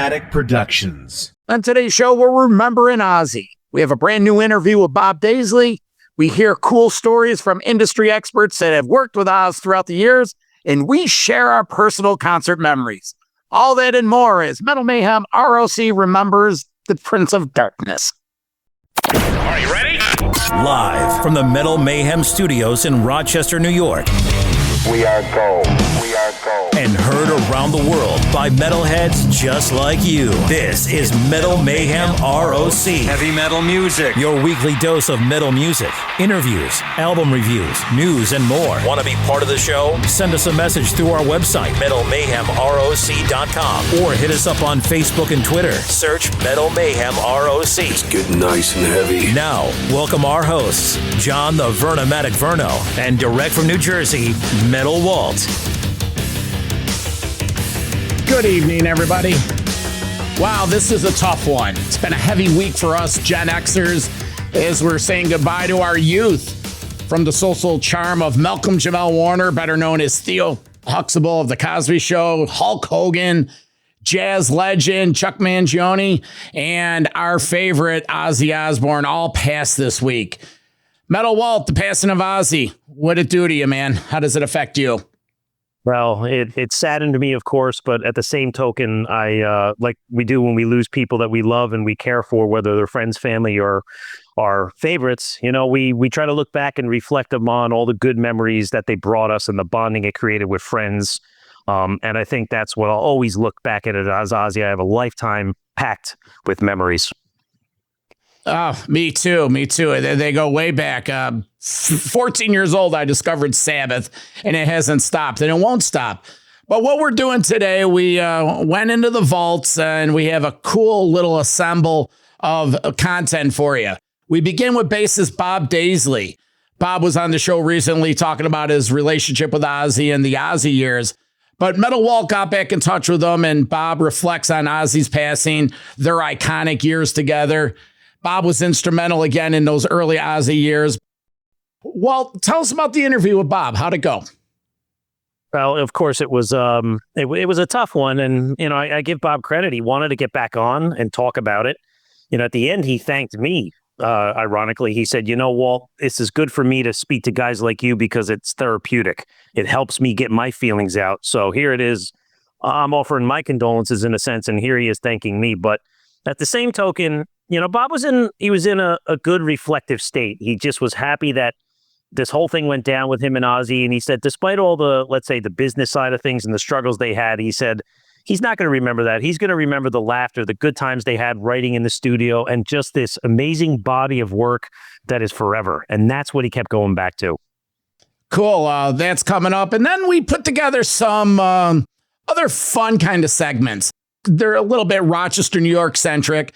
Vernomatic Productions. On today's show, we're remembering Ozzy. We have a brand new interview with Bob Daisley. We hear cool stories from industry experts that have worked with Oz throughout the years, and we share our personal concert memories. All that and more as Metal Mayhem ROC remembers the Prince of Darkness. Are you ready? Live from the Metal Mayhem Studios in Rochester, New York. We are gold. We are gold. And heard around the world by metalheads just like you. This is Metal Mayhem ROC. Heavy metal music. Your weekly dose of metal music, interviews, album reviews, news, and more. Want to be part of the show? Send us a message through our website, metalmayhemroc.com, or hit us up on Facebook and Twitter. Search Metal Mayhem ROC. It's getting nice and heavy. Now, welcome our hosts, John the Vernomatic Verno, and direct from New Jersey, Metal Walt. Good evening, everybody. Wow, this is a tough one. It's been a heavy week for us Gen Xers as we're saying goodbye to our youth from the social charm of Malcolm Jamal Warner, better known as Theo Huxtable of The Cosby Show, Hulk Hogan, jazz legend Chuck Mangione, and our favorite Ozzy Osbourne all passed this week. Metal Walt, the passing of Ozzy, what'd it do to you, man? How does it affect you? Well, it saddened me, of course, but at the same token, I like we do when we lose people that we love and we care for, whether they're friends, family, or our favorites. You know, we try to look back and reflect upon all the good memories that they brought us and the bonding it created with friends. And I think that's what I'll always look back at it as Ozzy. I have a lifetime packed with memories. Oh, me too. They go way back. 14 years old, I discovered Sabbath, and it hasn't stopped, and it won't stop. But what we're doing today, we went into the vaults, and we have a cool little assemble of content for you. We begin with bassist Bob Daisley. Bob was on the show recently talking about his relationship with Ozzy and the Ozzy years. But Metal Walt got back in touch with him, and Bob reflects on Ozzy's passing, their iconic years together. Bob was instrumental again in those early Ozzy years. Walt, tell us about the interview with Bob. How'd it go? Well, of course, it was a tough one. And, you know, I give Bob credit. He wanted to get back on and talk about it. You know, at the end, he thanked me. Ironically, he said, you know, Walt, this is good for me to speak to guys like you because it's therapeutic. It helps me get my feelings out. So here it is. I'm offering my condolences in a sense, and here he is thanking me. But at the same token, you know, Bob was in a good reflective state. He just was happy that this whole thing went down with him and Ozzy. And he said, despite all the, let's say, the business side of things and the struggles they had, he said, he's not going to remember that. He's going to remember the laughter, the good times they had writing in the studio, and just this amazing body of work that is forever. And that's what he kept going back to. Cool. That's coming up. And then we put together some other fun kind of segments. They're a little bit Rochester, New York centric.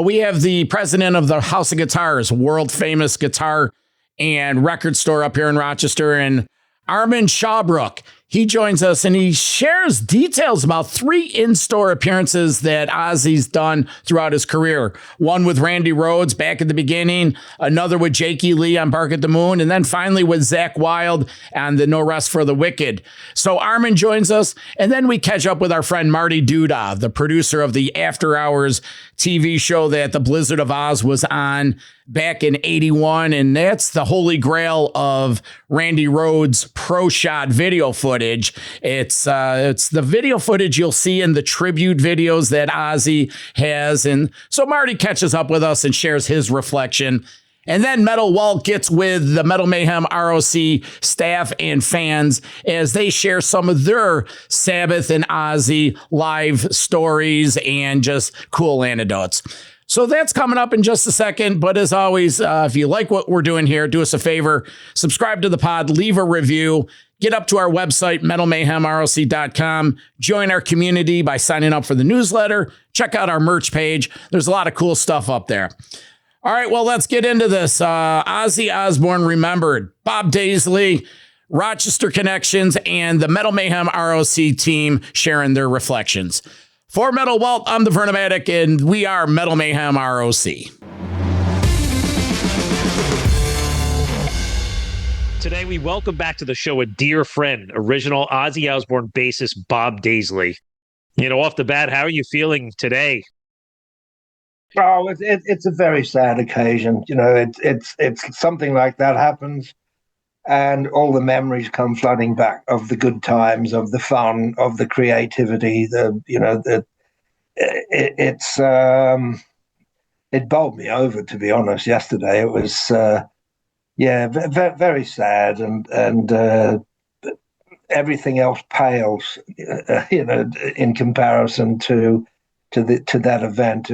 We have the president of the House of Guitars, world famous guitar and record store up here in Rochester, and Armand Schaubroeck. He joins us and he shares details about 3 in-store appearances that Ozzy's done throughout his career. One with Randy Rhoads back at the beginning, another with Jakey Lee on Bark at the Moon, and then finally with Zakk Wylde and the No Rest for the Wicked. So Armand joins us, and then we catch up with our friend Marty Duda, the producer of the After Hours TV show that the Blizzard of Oz was on back in 81, and that's the holy grail of Randy Rhoads' pro shot video footage. It's the video footage you'll see in the tribute videos that Ozzy has, and so Marty catches up with us and shares his reflection. And then Metal Walt gets with the Metal Mayhem ROC staff and fans as they share some of their Sabbath and Ozzy live stories and just cool anecdotes. So that's coming up in just a second. But as always, if you like what we're doing here, do us a favor, subscribe to the pod, leave a review, get up to our website, metalmayhemroc.com, join our community by signing up for the newsletter, check out our merch page. There's a lot of cool stuff up there. All right, well, let's get into this. Ozzy Osbourne remembered, Bob Daisley, Rochester Connections, and the Metal Mayhem ROC team sharing their reflections. For Metal Walt, I'm the Vernomatic, and we are Metal Mayhem ROC. Today, we welcome back to the show a dear friend, original Ozzy Osbourne bassist Bob Daisley. Off the bat, how are you feeling today? Oh, it's a very sad occasion. It's something like that happens, and all the memories come flooding back of the good times, of the fun, of the creativity. It bowled me over, to be honest. Yesterday, it was very sad, and everything else pales, in comparison to that event.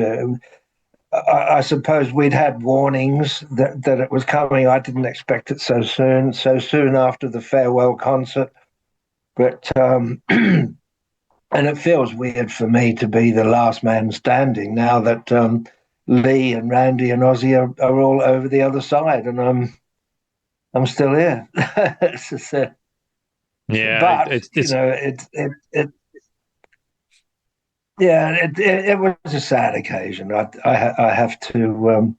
I suppose we'd had warnings that it was coming. I didn't expect it so soon after the farewell concert. But and it feels weird for me to be the last man standing now that Lee and Randy and Ozzy are all over the other side, and I'm still here. It's just, yeah, but it was a sad occasion. I have to,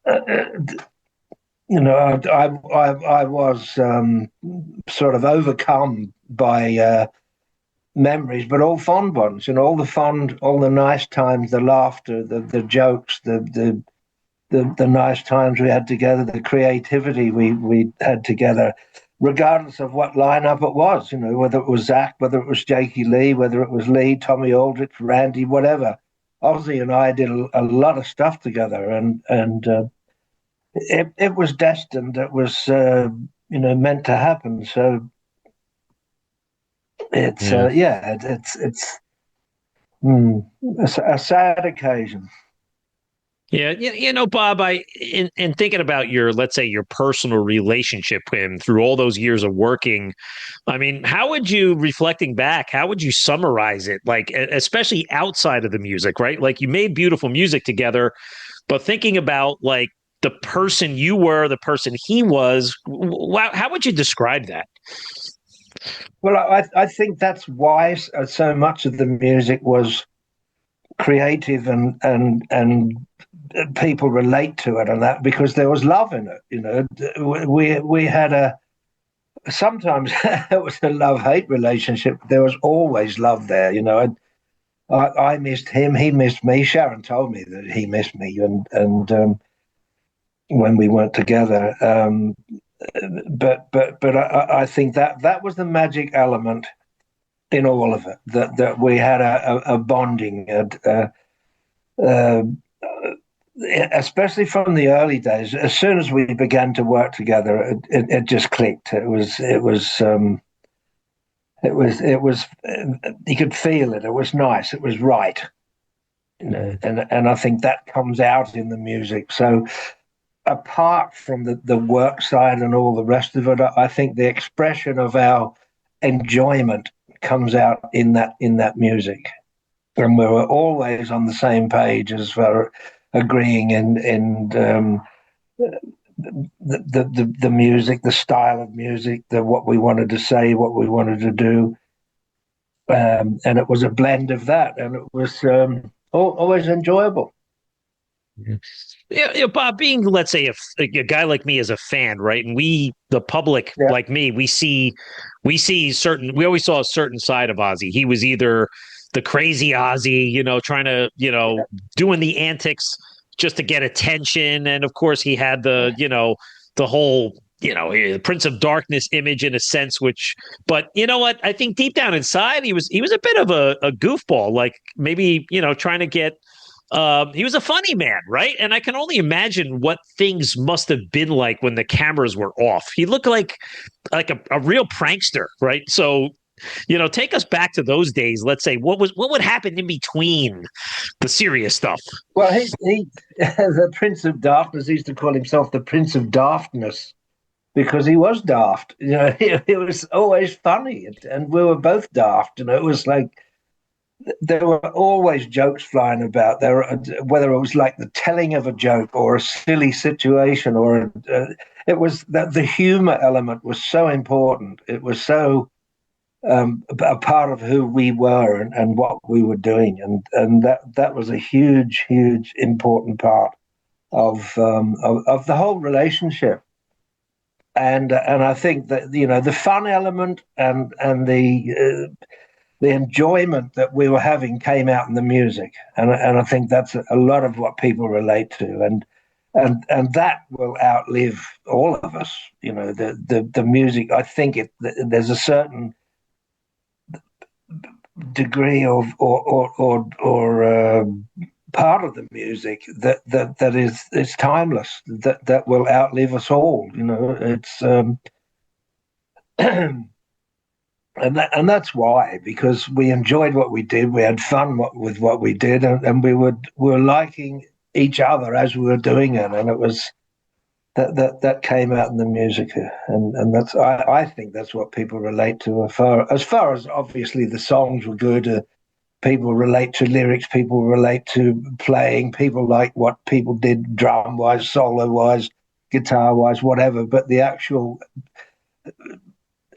I was sort of overcome by memories, but all fond ones. All the nice times, the laughter, the jokes, the nice times we had together, the creativity we had together, regardless of what lineup it was, whether it was Zach, whether it was Jakey Lee, whether it was Lee, Tommy Aldrich, Randy, whatever. Ozzy and I did a lot of stuff together, and it was destined. It was meant to happen. So it's it's a sad occasion. Yeah, Bob, in thinking about let's say your personal relationship with him through all those years of working, I mean, how would you, reflecting back, how would you summarize it? Like, especially outside of the music, right? Like, you made beautiful music together, but thinking about like the person you were, the person he was, how would you describe that? Well, I think that's why so much of the music was creative and people relate to it, and that because there was love in it. We had sometimes it was a love-hate relationship. There was always love there. I missed him, he missed me. Sharon told me that he missed me, and when we weren't together. But I think that was the magic element in all of it. That we had a bonding, especially from the early days. As soon as we began to work together, it just clicked. It was you could feel it. It was nice. It was right. And I think that comes out in the music. So apart from the work side and all the rest of it, I think the expression of our enjoyment comes out in that music. And we were always on the same page as far agreeing in the music, the style of music, what we wanted to say, what we wanted to do. And it was a blend of that, and it was always enjoyable. Yeah, Bob, being, let's say, a guy like me as a fan, right? And the public, like me, we always saw a certain side of Ozzy. He was either the crazy Ozzy, trying to, doing the antics just to get attention. And of course he had the whole, Prince of Darkness image in a sense, but you know what? I think deep down inside, he was a bit of a goofball, like maybe, trying to get, he was a funny man, right? And I can only imagine what things must have been like when the cameras were off. He looked like a real prankster, right? So, take us back to those days. Let's say what would happen in between the serious stuff. Well, he the Prince of Darkness, he used to call himself the Prince of Daftness because he was daft. It was always funny, and we were both daft. It was like there were always jokes flying about there, whether it was like the telling of a joke or a silly situation, or it was that the humor element was so important. It was so a part of who we were and what we were doing, and that was a huge important part of the whole relationship. And I think that the fun element and the the enjoyment that we were having came out in the music, and I think that's a lot of what people relate to, and that will outlive all of us. You know, the music. I think there's a certain degree of or part of the music that is timeless, that will outlive us all. You know, it's and that's why, because we enjoyed what we did, we had fun with what we did, and we were liking each other as we were doing it, and it was that came out in the music, and that's I think that's what people relate to. As far as obviously the songs were good, people relate to lyrics, people relate to playing, people like what people did drum wise, solo wise, guitar wise, whatever. But the actual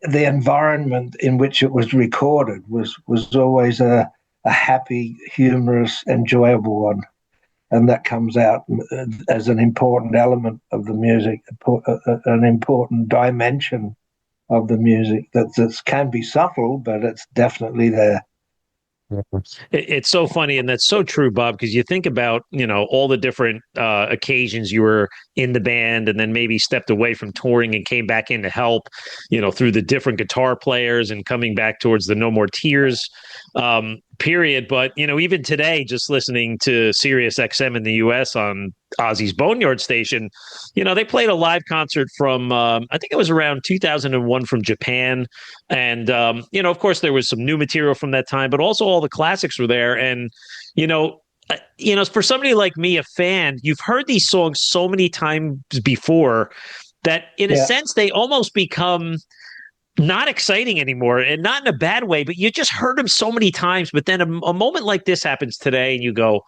the environment in which it was recorded was always a happy, humorous, enjoyable one. And that comes out as an important element of the music, an important dimension of the music that can be subtle, but it's definitely there. It's so funny, and that's so true, Bob, because you think about, you know, all the different occasions you were in the band and then maybe stepped away from touring and came back in to help, you know, through the different guitar players and coming back towards the No More Tears period. But, you know, even today, just listening to Sirius XM in the US on Ozzy's Boneyard station, you know, they played a live concert from, I think it was around 2001 from Japan. And, you know, of course, there was some new material from that time, but also all the classics were there. And, you know, for somebody like me, a fan, you've heard these songs so many times before that in a sense, they almost become not exciting anymore, and not in a bad way, but you just heard them so many times. But then a moment like this happens today and you go,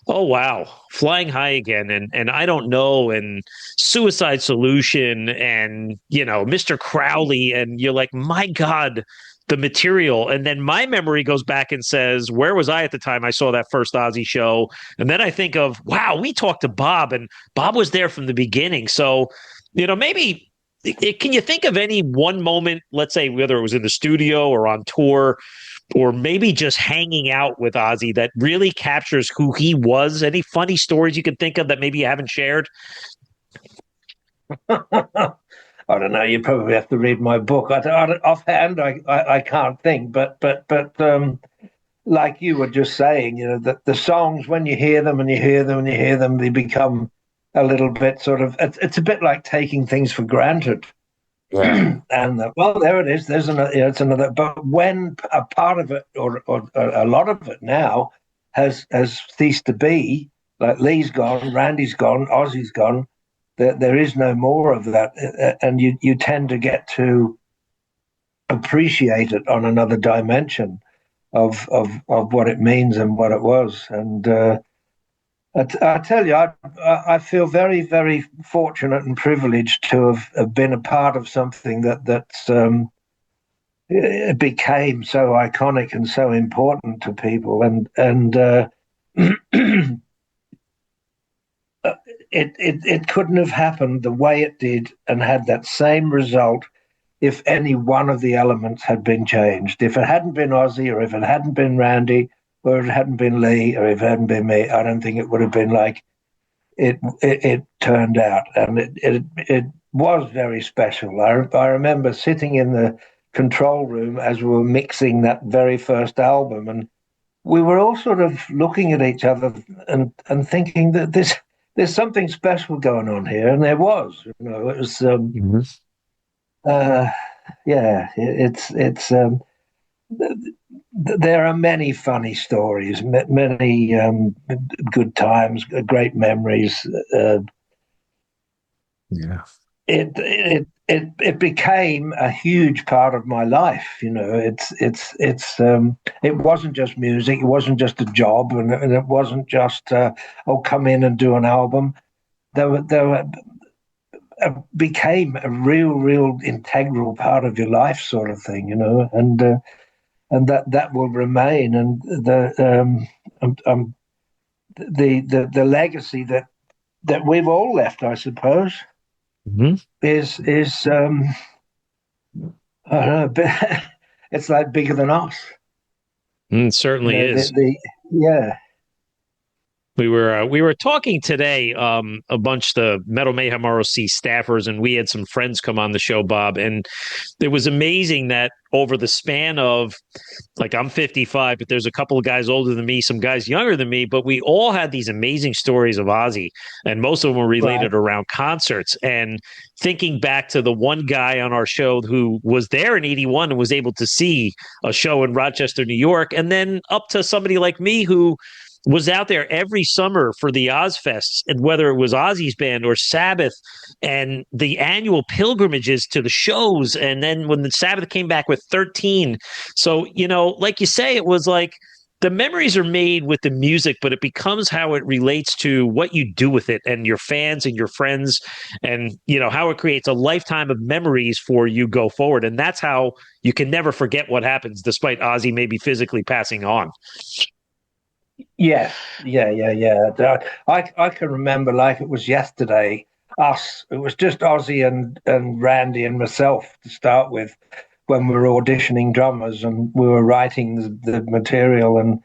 oh, wow, Flying High again. And I don't know. And Suicide Solution and, you know, Mr. Crowley. And you're like, my God, the material. And then my memory goes back and says, where was I at the time I saw that first Ozzy show? And then I think of, wow, we talked to Bob, and Bob was there from the beginning. So, you know, maybe can you think of any one moment, let's say, whether it was in the studio or on tour, or maybe just hanging out with Ozzy, that really captures who he was? Any funny stories you can think of that maybe you haven't shared? I don't know. You probably have to read my book. Offhand, I can't think. But like you were just saying, you know, the songs, when you hear them and you hear them and you hear them, they become a little bit sort of. It's a bit like taking things for granted. Yeah. And well, there it is. There's another. You know, it's another. But when a part of it, or a lot of it now, has ceased to be, like Lee's gone, Randy's gone, Ozzy's gone. There is no more of that, and you tend to get to appreciate it on another dimension of what it means and what it was. And I tell you, I feel very, very fortunate and privileged to have been a part of something that's it became so iconic and so important to people, and it couldn't have happened the way it did and had that same result if any one of the elements had been changed. If it hadn't been Ozzy, or if it hadn't been Randy, or if it hadn't been Lee, or if it hadn't been me, I don't think it would have been like it turned out. And it was very special. I remember sitting in the control room as we were mixing that very first album, and we were all sort of looking at each other and thinking that there's something special going on here, and there was. You know, it was. There are many funny stories, many good times, great memories. It became a huge part of my life. You know, it wasn't just music, it wasn't just a job, and it wasn't just come in and do an album. There became a real integral part of your life, sort of thing. You know, and that will remain. And the legacy that we've all left, I suppose. Is I don't know, it's like bigger than us. It certainly is. Yeah. We were talking today, a bunch of the Metal Mayhem ROC staffers, and we had some friends come on the show, Bob, and it was amazing that over the span of, like, I'm 55, but there's a couple of guys older than me, some guys younger than me, but we all had these amazing stories of Ozzy, and most of them were related around concerts. And thinking back to the one guy on our show who was there in 81 and was able to see a show in Rochester, New York, and then up to somebody like me who was out there every summer for the Ozfests, and whether it was Ozzy's band or Sabbath, and the annual pilgrimages to the shows. And then when the Sabbath came back with 13. So, like you say, it was like the memories are made with the music, but it becomes how it relates to what you do with it and your fans and your friends, and, how it creates a lifetime of memories for you go forward. And that's how you can never forget what happens, despite Ozzy maybe physically passing on. Yeah. I can remember like it was yesterday. It was just Ozzy and Randy and myself to start with when we were auditioning drummers, and we were writing the material, and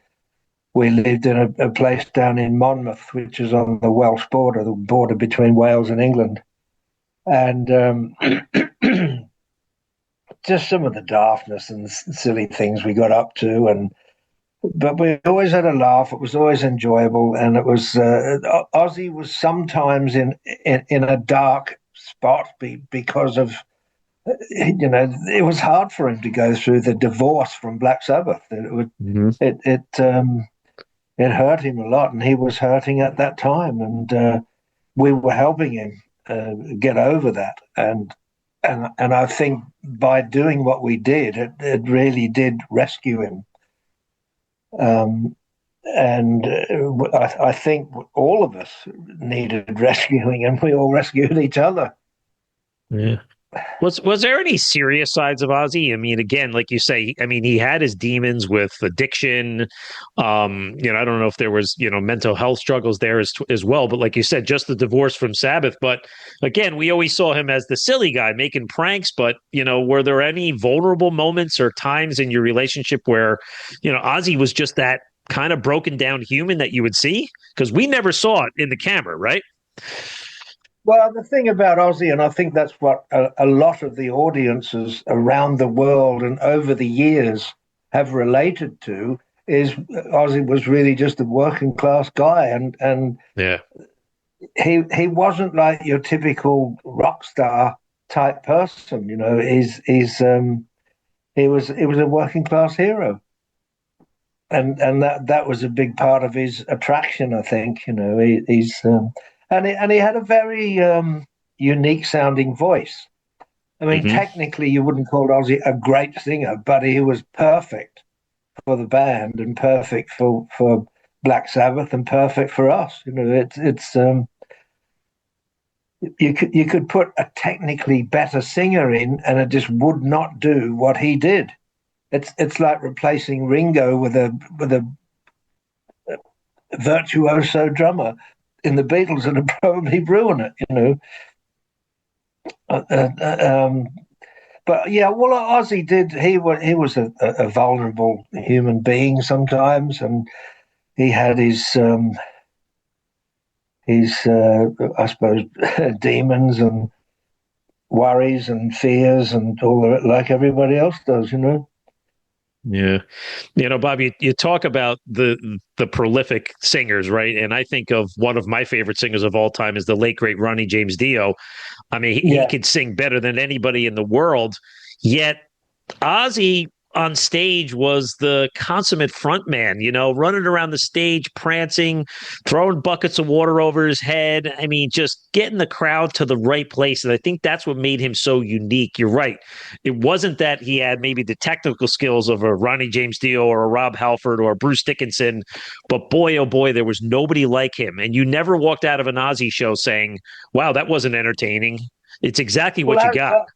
we lived in a place down in Monmouth, which is on the Welsh border, the border between Wales and England. And just some of the daftness and silly things we got up to, but we always had a laugh. It was always enjoyable, and it was Ozzy was sometimes in a dark spot because of, it was hard for him to go through the divorce from Black Sabbath. It hurt him a lot, and he was hurting at that time, and we were helping him get over that. And I think by doing what we did, it really did rescue him. I think all of us needed rescuing, and we all rescued each other. Yeah. Was there any serious sides of Ozzy? I mean, again, like you say, he had his demons with addiction. I don't know if there was, mental health struggles there as well. But like you said, just the divorce from Sabbath. But again, we always saw him as the silly guy making pranks. But, were there any vulnerable moments or times in your relationship where, Ozzy was just that kind of broken down human that you would see? Because we never saw it in the camera, right? Well, the thing about Ozzy, and I think that's what a lot of the audiences around the world and over the years have related to, is Ozzy was really just a working class guy, and yeah, he wasn't like your typical rock star type person. He was a working class hero, and that was a big part of his attraction, I think. And he had a very unique sounding voice. I mean, technically, you wouldn't call Ozzy a great singer, but he was perfect for the band, and perfect for Black Sabbath, and perfect for us. You could put a technically better singer in, and it just would not do what he did. It's like replacing Ringo with a virtuoso drummer in the Beatles, and it'd probably ruin it, But yeah, well, Ozzy did. He was a vulnerable human being sometimes, and he had his I suppose demons and worries and fears and all of it, like everybody else does, Yeah. Bob, you talk about the prolific singers, right? And I think of one of my favorite singers of all time is the late, great Ronnie James Dio. I mean, he could sing better than anybody in the world, yet Ozzy on stage was the consummate front man, running around the stage, prancing, throwing buckets of water over his head. I mean, just getting the crowd to the right place. And I think that's what made him so unique. You're right. It wasn't that he had maybe the technical skills of a Ronnie James Dio or a Rob Halford or a Bruce Dickinson, but boy, oh boy, there was nobody like him. And you never walked out of an Ozzy show saying, wow, that wasn't entertaining. It's exactly what you got.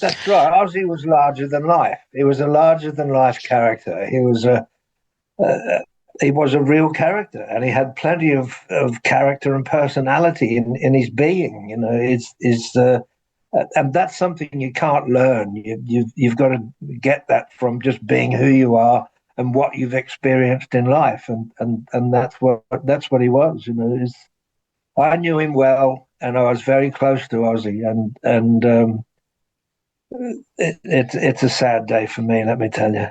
That's right. Ozzy was larger than life. He was a larger than life character. He was a real character, and he had plenty of character and personality in his being. And that's something you can't learn. You've got to get that from just being who you are and what you've experienced in life, and that's what he was. I knew him well, and I was very close to Ozzy, and it's a sad day for me, let me tell you.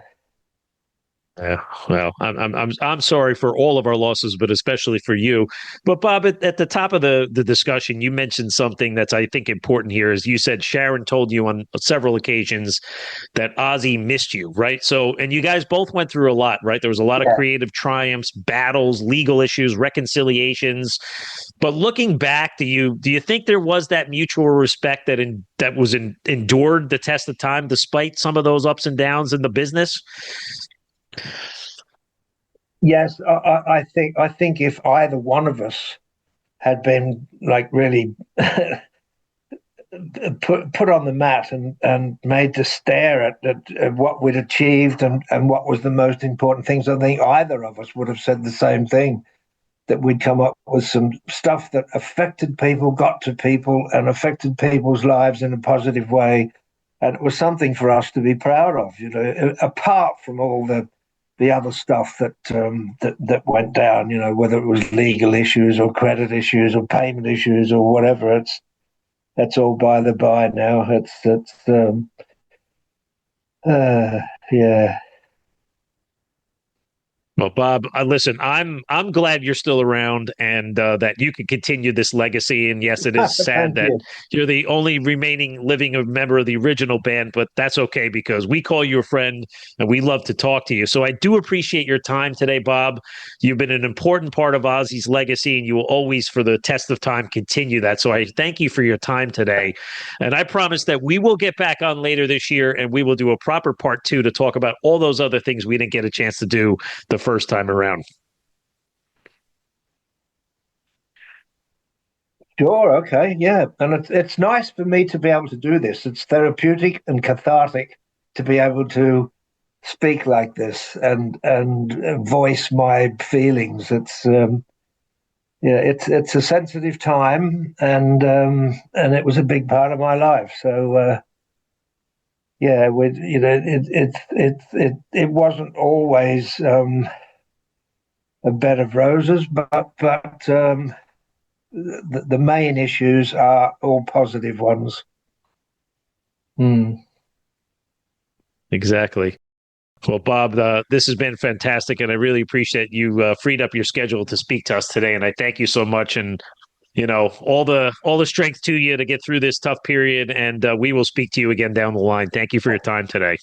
Yeah, well, I'm sorry for all of our losses, but especially for you. But Bob, at the top of the discussion, you mentioned something that's, I think, important here. Is you said Sharon told you on several occasions that Ozzy missed you, right? So, and you guys both went through a lot, right? There was a lot of creative triumphs, battles, legal issues, reconciliations. But looking back, do you think there was that mutual respect that endured the test of time, despite some of those ups and downs in the business? Yes, I think if either one of us had been like really put on the mat and made to stare at what we'd achieved and what was the most important things, I think either of us would have said the same thing, that we'd come up with some stuff that affected people, got to people, and affected people's lives in a positive way. And it was something for us to be proud of, apart from all the other stuff that went down, whether it was legal issues or credit issues or payment issues or whatever. That's all by the by now. Yeah. Well, Bob, listen, I'm glad you're still around and that you can continue this legacy. And yes, it is sad that you're the only remaining living member of the original band, but that's okay because we call you a friend and we love to talk to you. So I do appreciate your time today, Bob. You've been an important part of Ozzy's legacy, and you will always, for the test of time, continue that. So I thank you for your time today. And I promise that we will get back on later this year and we will do a proper part 2 to talk about all those other things we didn't get a chance to do the first time around. Sure, okay, yeah. And it's nice for me to be able to do this. It's therapeutic and cathartic to be able to speak like this and voice my feelings. It's it's a sensitive time, and it was a big part of my life. So it wasn't always a bed of roses, but the main issues are all positive ones. Exactly. Well, Bob, this has been fantastic, and I really appreciate you freed up your schedule to speak to us today. And I thank you so much, and all the strength to you to get through this tough period. And we will speak to you again down the line. Thank you for your time today.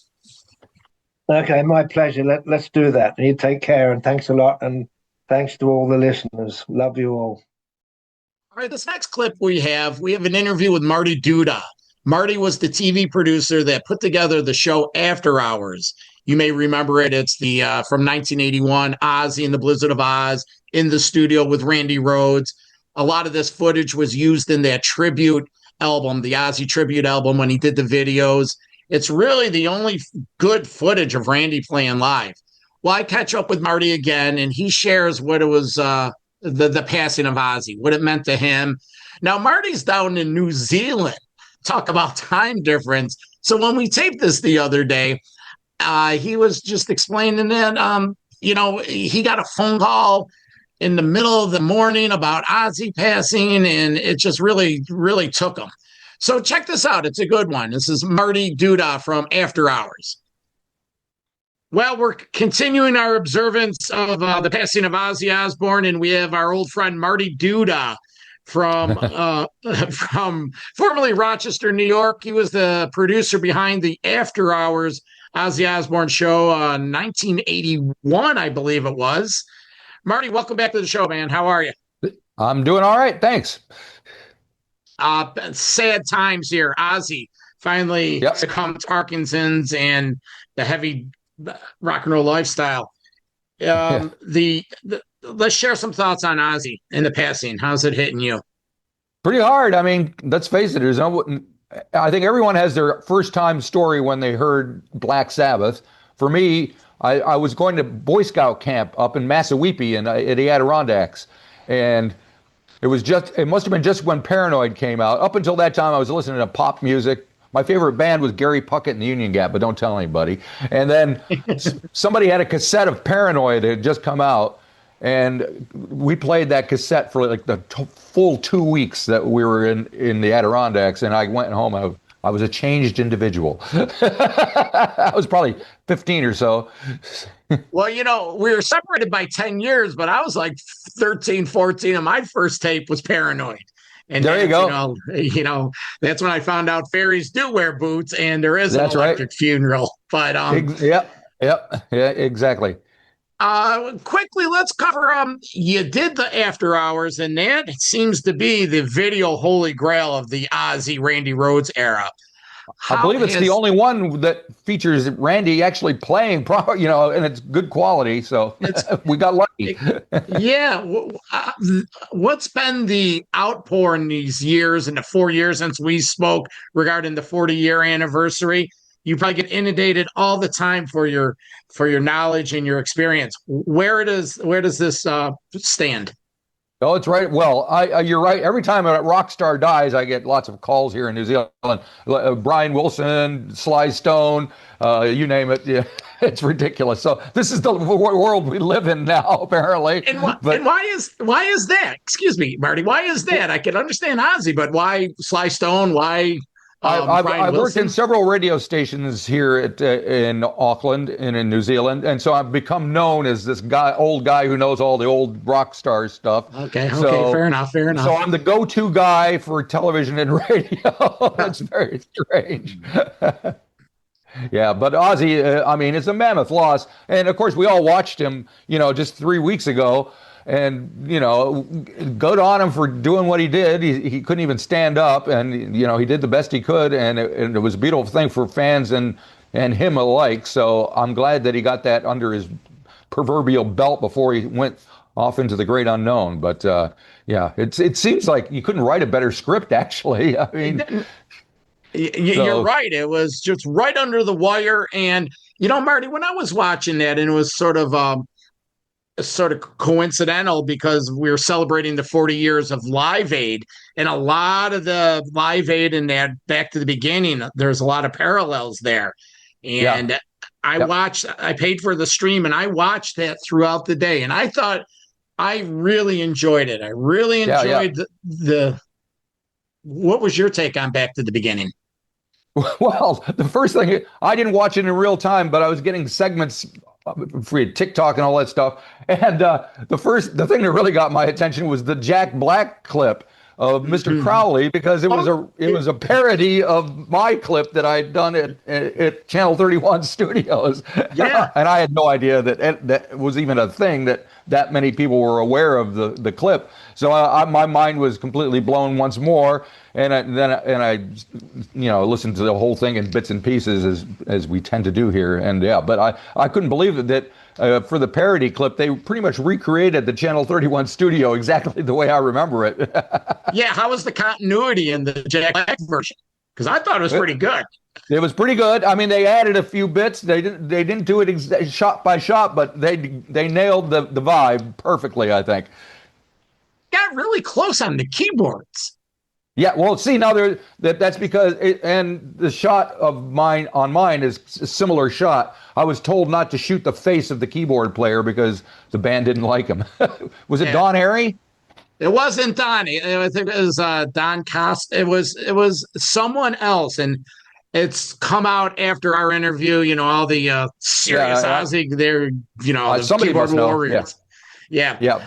Okay, my pleasure. Let's do that. You take care, and thanks a lot, and thanks to all the listeners. Love you all. All right, this next clip we have an interview with Marty Duda. Marty was the TV producer that put together the show After Hours. You may remember it. It's the from 1981, Ozzy and the Blizzard of Oz in the studio with Randy Rhoads. A lot of this footage was used in that tribute album, the Ozzy tribute album, when he did the videos. It's really the only good footage of Randy playing live. Well, I catch up with Marty again, and he shares what it was, the passing of Ozzy, what it meant to him. Now, Marty's down in New Zealand. Talk about time difference. So when we taped this the other day, he was just explaining that, he got a phone call in the middle of the morning about Ozzy passing, and it just really, really took him. So check this out. It's a good one. This is Marty Duda from After Hours. Well, we're continuing our observance of the passing of Ozzy Osbourne, and we have our old friend Marty Duda from formerly Rochester, New York. He was the producer behind the After Hours Ozzy Osbourne show, 1981, I believe it was. Marty, welcome back to the show, man. How are you? I'm doing all right, thanks. Sad times here. Ozzy finally succumbed to Parkinson's and the heavy rock and roll lifestyle. Let's share some thoughts on Ozzy and the passing. How's it hitting you? Pretty hard. I mean, let's face it. I think everyone has their first time story when they heard Black Sabbath. For me, I was going to Boy Scout camp up in Massawepie in the Adirondacks, and it must have been just when Paranoid came out. Up until that time, I was listening to pop music, My favorite band was Gary Puckett and the Union Gap, but don't tell anybody. And then somebody had a cassette of Paranoid that had just come out, and we played that cassette for like the full 2 weeks that we were in the Adirondacks, and I went home. I was a changed individual. I was probably 15 or so. Well, we were separated by 10 years, but I was like 13, 14, and my first tape was Paranoid. And there you go. That's when I found out fairies do wear boots, and there is an electric funeral. But Yep, exactly. Quickly, let's cover. You did the After Hours, and that seems to be the video holy grail of the Ozzy Randy Rhoads era. I believe it's the only one that features Randy actually playing, and it's good quality. So we got lucky. Yeah. What's been the outpour in these years, in the 4 years since we spoke regarding the 40-year anniversary? You probably get inundated all the time for your knowledge and your experience. Where does this stand? Oh, it's right. Well, you're right. Every time a rock star dies, I get lots of calls here in New Zealand. Brian Wilson, Sly Stone, you name it. Yeah, it's ridiculous. So this is the world we live in now, apparently. And why is that? Excuse me, Marty. Why is that? I can understand Ozzy, but why Sly Stone? Why? I've worked in several radio stations here in Auckland and in New Zealand, and so I've become known as this old guy who knows all the old rock star stuff. Okay, fair enough. So I'm the go-to guy for television and radio. That's very strange. Yeah, but Ozzy, it's a mammoth loss, and of course we all watched him, just 3 weeks ago. And, good on him for doing what he did. He couldn't even stand up, and, he did the best he could. And it was a beautiful thing for fans and him alike. So I'm glad that he got that under his proverbial belt before he went off into the great unknown. But, it seems like you couldn't write a better script, actually. You're right. It was just right under the wire. And, Marty, when I was watching that, and it was sort of coincidental because we were celebrating the 40 years of Live Aid, and a lot of the Live Aid and that Back to the Beginning, there's a lot of parallels there. And I paid for the stream, and I watched that throughout the day, and I thought I really enjoyed it. I really enjoyed the what was your take on Back to the Beginning? Well, the first thing, I didn't watch it in real time, but I was getting segments free TikTok and all that stuff. And the thing that really got my attention was the Jack Black clip of Mr. Crowley, because it was a parody of my clip that I'd done at Channel 31 studios. Yeah. And I had no idea that was even a thing, that many people were aware of the clip. So my mind was completely blown once more. And I listened to the whole thing in bits and pieces as we tend to do here. And but I couldn't believe that for the parody clip, they pretty much recreated the Channel 31 studio exactly the way I remember it. Yeah, how was the continuity in the Jack Black version? Because I thought it was pretty good. It was pretty good. I mean, they added a few bits. They didn't do it shot by shot, but they nailed the vibe perfectly, I think. Got really close on the keyboards. Yeah, well, see, now that's because and the shot of mine is a similar shot. I was told not to shoot the face of the keyboard player because the band didn't like him. Was it Don Harry? It wasn't Don. I think it was Don Cost. It was someone else, and it's come out after our interview. All the serious Ozzy, they're the keyboard warriors. Yeah.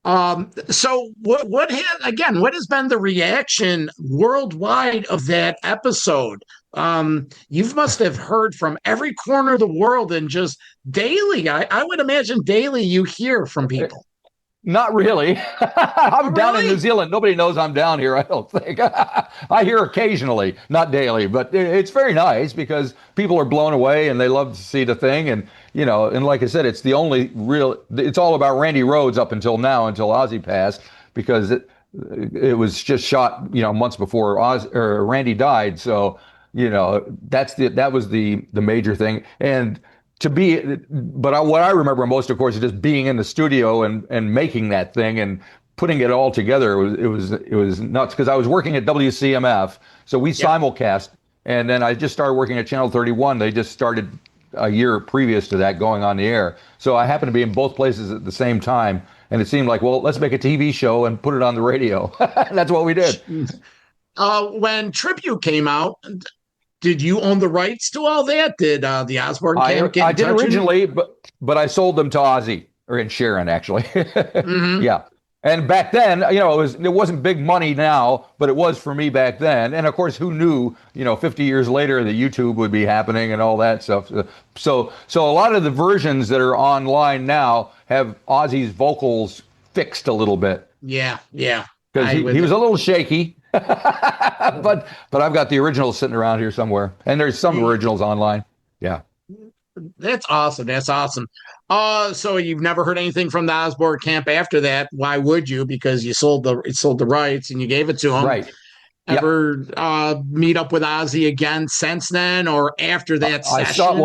So what has been the reaction worldwide of that episode? You must have heard from every corner of the world, and just daily. I would imagine daily you hear from people. Not really. I'm down in New Zealand. Nobody knows I'm down here, I don't think. I hear occasionally, not daily, but it's very nice because people are blown away and they love to see the thing. And, and like I said, it's the only it's all about Randy Rhoads up until now, until Ozzy passed, because it was just shot, months before Randy died. So, that was the major thing. And what I remember most, of course, is just being in the studio and making that thing and putting it all together, it was nuts because I was working at WCMF, so we simulcast, and then I just started working at Channel 31. They just started a year previous to that going on the air, so I happened to be in both places at the same time, and it seemed like, well, let's make a TV show and put it on the radio. That's what we did. When Tribute came out, did you own the rights to all that? Did the Osbourne camp get I did originally, but I sold them to Ozzy and Sharon, actually. Yeah. And back then, it wasn't big money now, but it was for me back then. And of course, who knew, 50 years later that YouTube would be happening and all that stuff. So a lot of the versions that are online now have Ozzy's vocals fixed a little bit. Yeah. Because he was a little shaky. but I've got the originals sitting around here somewhere. And there's some originals online. Yeah. That's awesome. So you've never heard anything from the Osbourne camp after that? Why would you? Because you sold the rights and you gave it to them. Right. Ever meet up with Ozzy again since then, or after that session?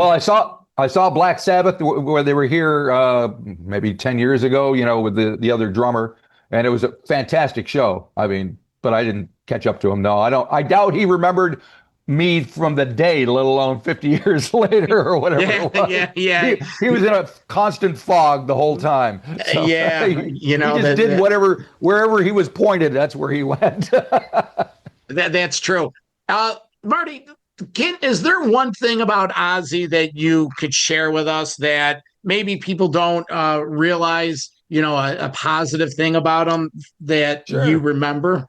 I saw Black Sabbath where they were here maybe 10 years ago. With the other drummer, and it was a fantastic show. I mean, but I didn't catch up to him. No, I doubt he remembered me from the day, let alone 50 years later or whatever it was. Yeah. He was in a constant fog the whole time. So he just did wherever he was pointed, that's where he went. That's true. Marty, is there one thing about Ozzy that you could share with us that maybe people don't realize, a positive thing about him that you remember?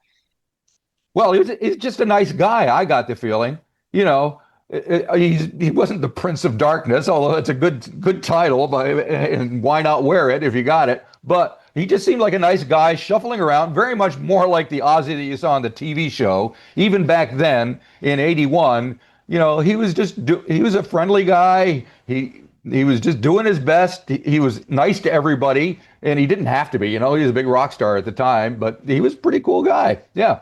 Well, he's just a nice guy. I got the feeling, he wasn't the Prince of Darkness, although it's a good title, and why not wear it if you got it? But he just seemed like a nice guy shuffling around, very much more like the Ozzy that you saw on the TV show. Even back then in '81, he was a friendly guy. He was just doing his best. He was nice to everybody, and he didn't have to be. He was a big rock star at the time, but he was a pretty cool guy. Yeah.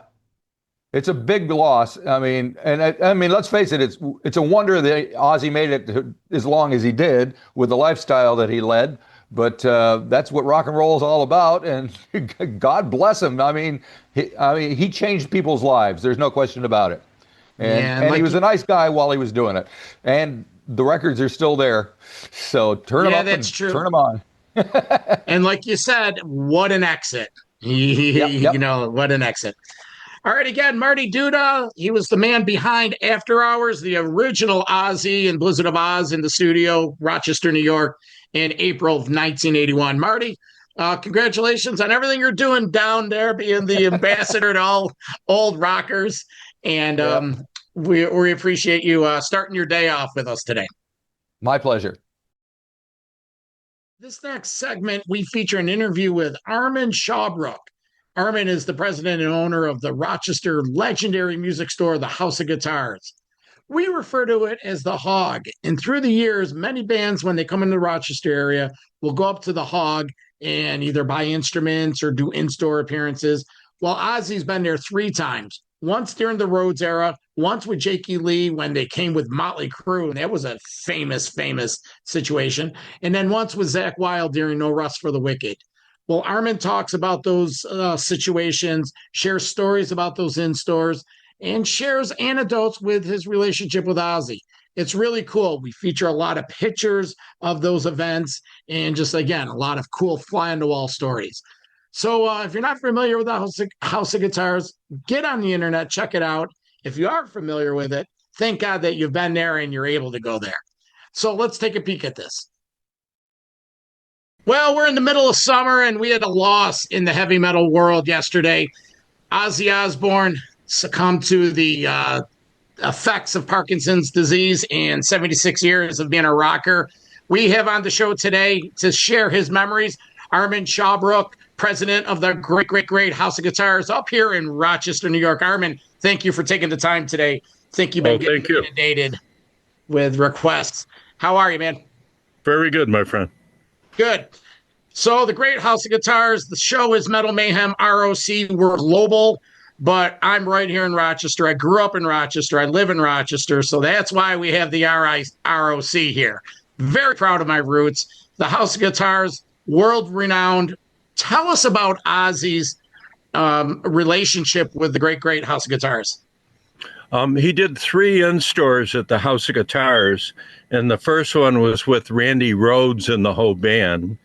It's a big loss. I mean, let's face it. It's a wonder that Ozzy made it as long as he did with the lifestyle that he led. But that's what rock and roll is all about. And God bless him. I mean, he changed people's lives. There's no question about it. And he was a nice guy while he was doing it. And the records are still there. So turn them up and turn them on. And like you said, what an exit. What an exit. All right, again, Marty Duda, he was the man behind After Hours, the original Ozzy and Blizzard of Oz in the studio, Rochester, New York, in April of 1981. Marty, congratulations on everything you're doing down there, being the ambassador to all old rockers. And we appreciate you starting your day off with us today. My pleasure. This next segment, we feature an interview with Armand Schaubroeck. Armand is the president and owner of the Rochester legendary music store, the House of Guitars. We refer to it as the Hog. And through the years, many bands, when they come in the Rochester area, will go up to the Hog and either buy instruments or do in-store appearances. Well, Ozzy's been there 3 times. Once during the Rhoads era, once with Jakey Lee when they came with Motley Crue, and that was a famous situation. And then once with Zakk Wylde during No Rest for the Wicked. Well, Armand talks about those situations, shares stories about those in-stores, and shares anecdotes with his relationship with Ozzy. It's really cool. We feature a lot of pictures of those events and just, again, a lot of cool fly-on-the-wall stories. So if you're not familiar with the House of Guitars, get on the internet, check it out. If you are familiar with it, thank God that you've been there and you're able to go there. So let's take a peek at this. Well, we're in the middle of summer, and we had a loss in the heavy metal world yesterday. Ozzy Osbourne succumbed to the effects of Parkinson's disease and 76 years of being a rocker. We have on the show today to share his memories, Armand Schaubroeck, president of the great House of Guitars up here in Rochester, New York. Armand, thank you for taking the time today. Think you've been getting inundated with requests. How are you, man? Very good, my friend. Good. So the great House of Guitars, the show is Metal Mayhem ROC. We're global, but I'm right here in Rochester. I grew up in Rochester. I live in Rochester. So that's why we have the ROC here. Very proud of my roots. The House of Guitars, world-renowned tell us about Ozzy's relationship with the great House of Guitars. He did 3 in-stores at the House of Guitars, and the first one was with Randy Rhoads and the whole band.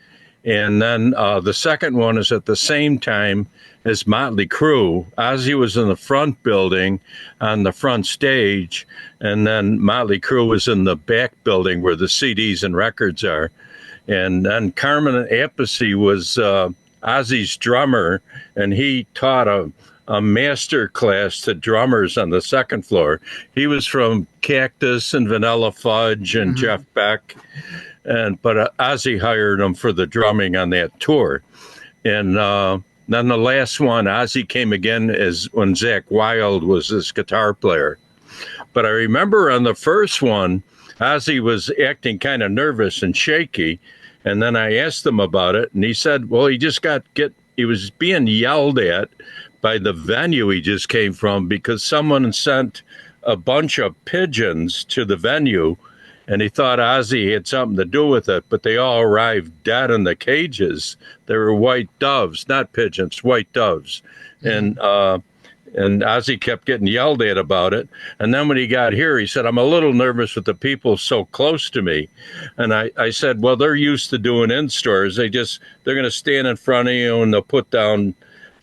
And then the second one is at the same time as Motley Crue. Ozzy was in the front building on the front stage, and then Motley Crue was in the back building where the CDs and records are. And then Carmine was Ozzy's drummer, and he taught a master class to drummers on the second floor. He was from Cactus and Vanilla Fudge and Jeff Beck, but Ozzy hired him for the drumming on that tour. And then the last one, Ozzy came again as when Zakk Wylde was his guitar player. But I remember on the first one, Ozzy was acting kind of nervous and shaky. And then I asked him about it, and he said, well, he was being yelled at by the venue he just came from because someone sent a bunch of pigeons to the venue, and he thought Ozzy had something to do with it, but they all arrived dead in the cages. They were white doves, not pigeons, white doves. And Ozzy kept getting yelled at about it. And then when he got here, he said, I'm a little nervous with the people so close to me. And I said, well, they're used to doing in-stores. They're going to stand in front of you and they'll put down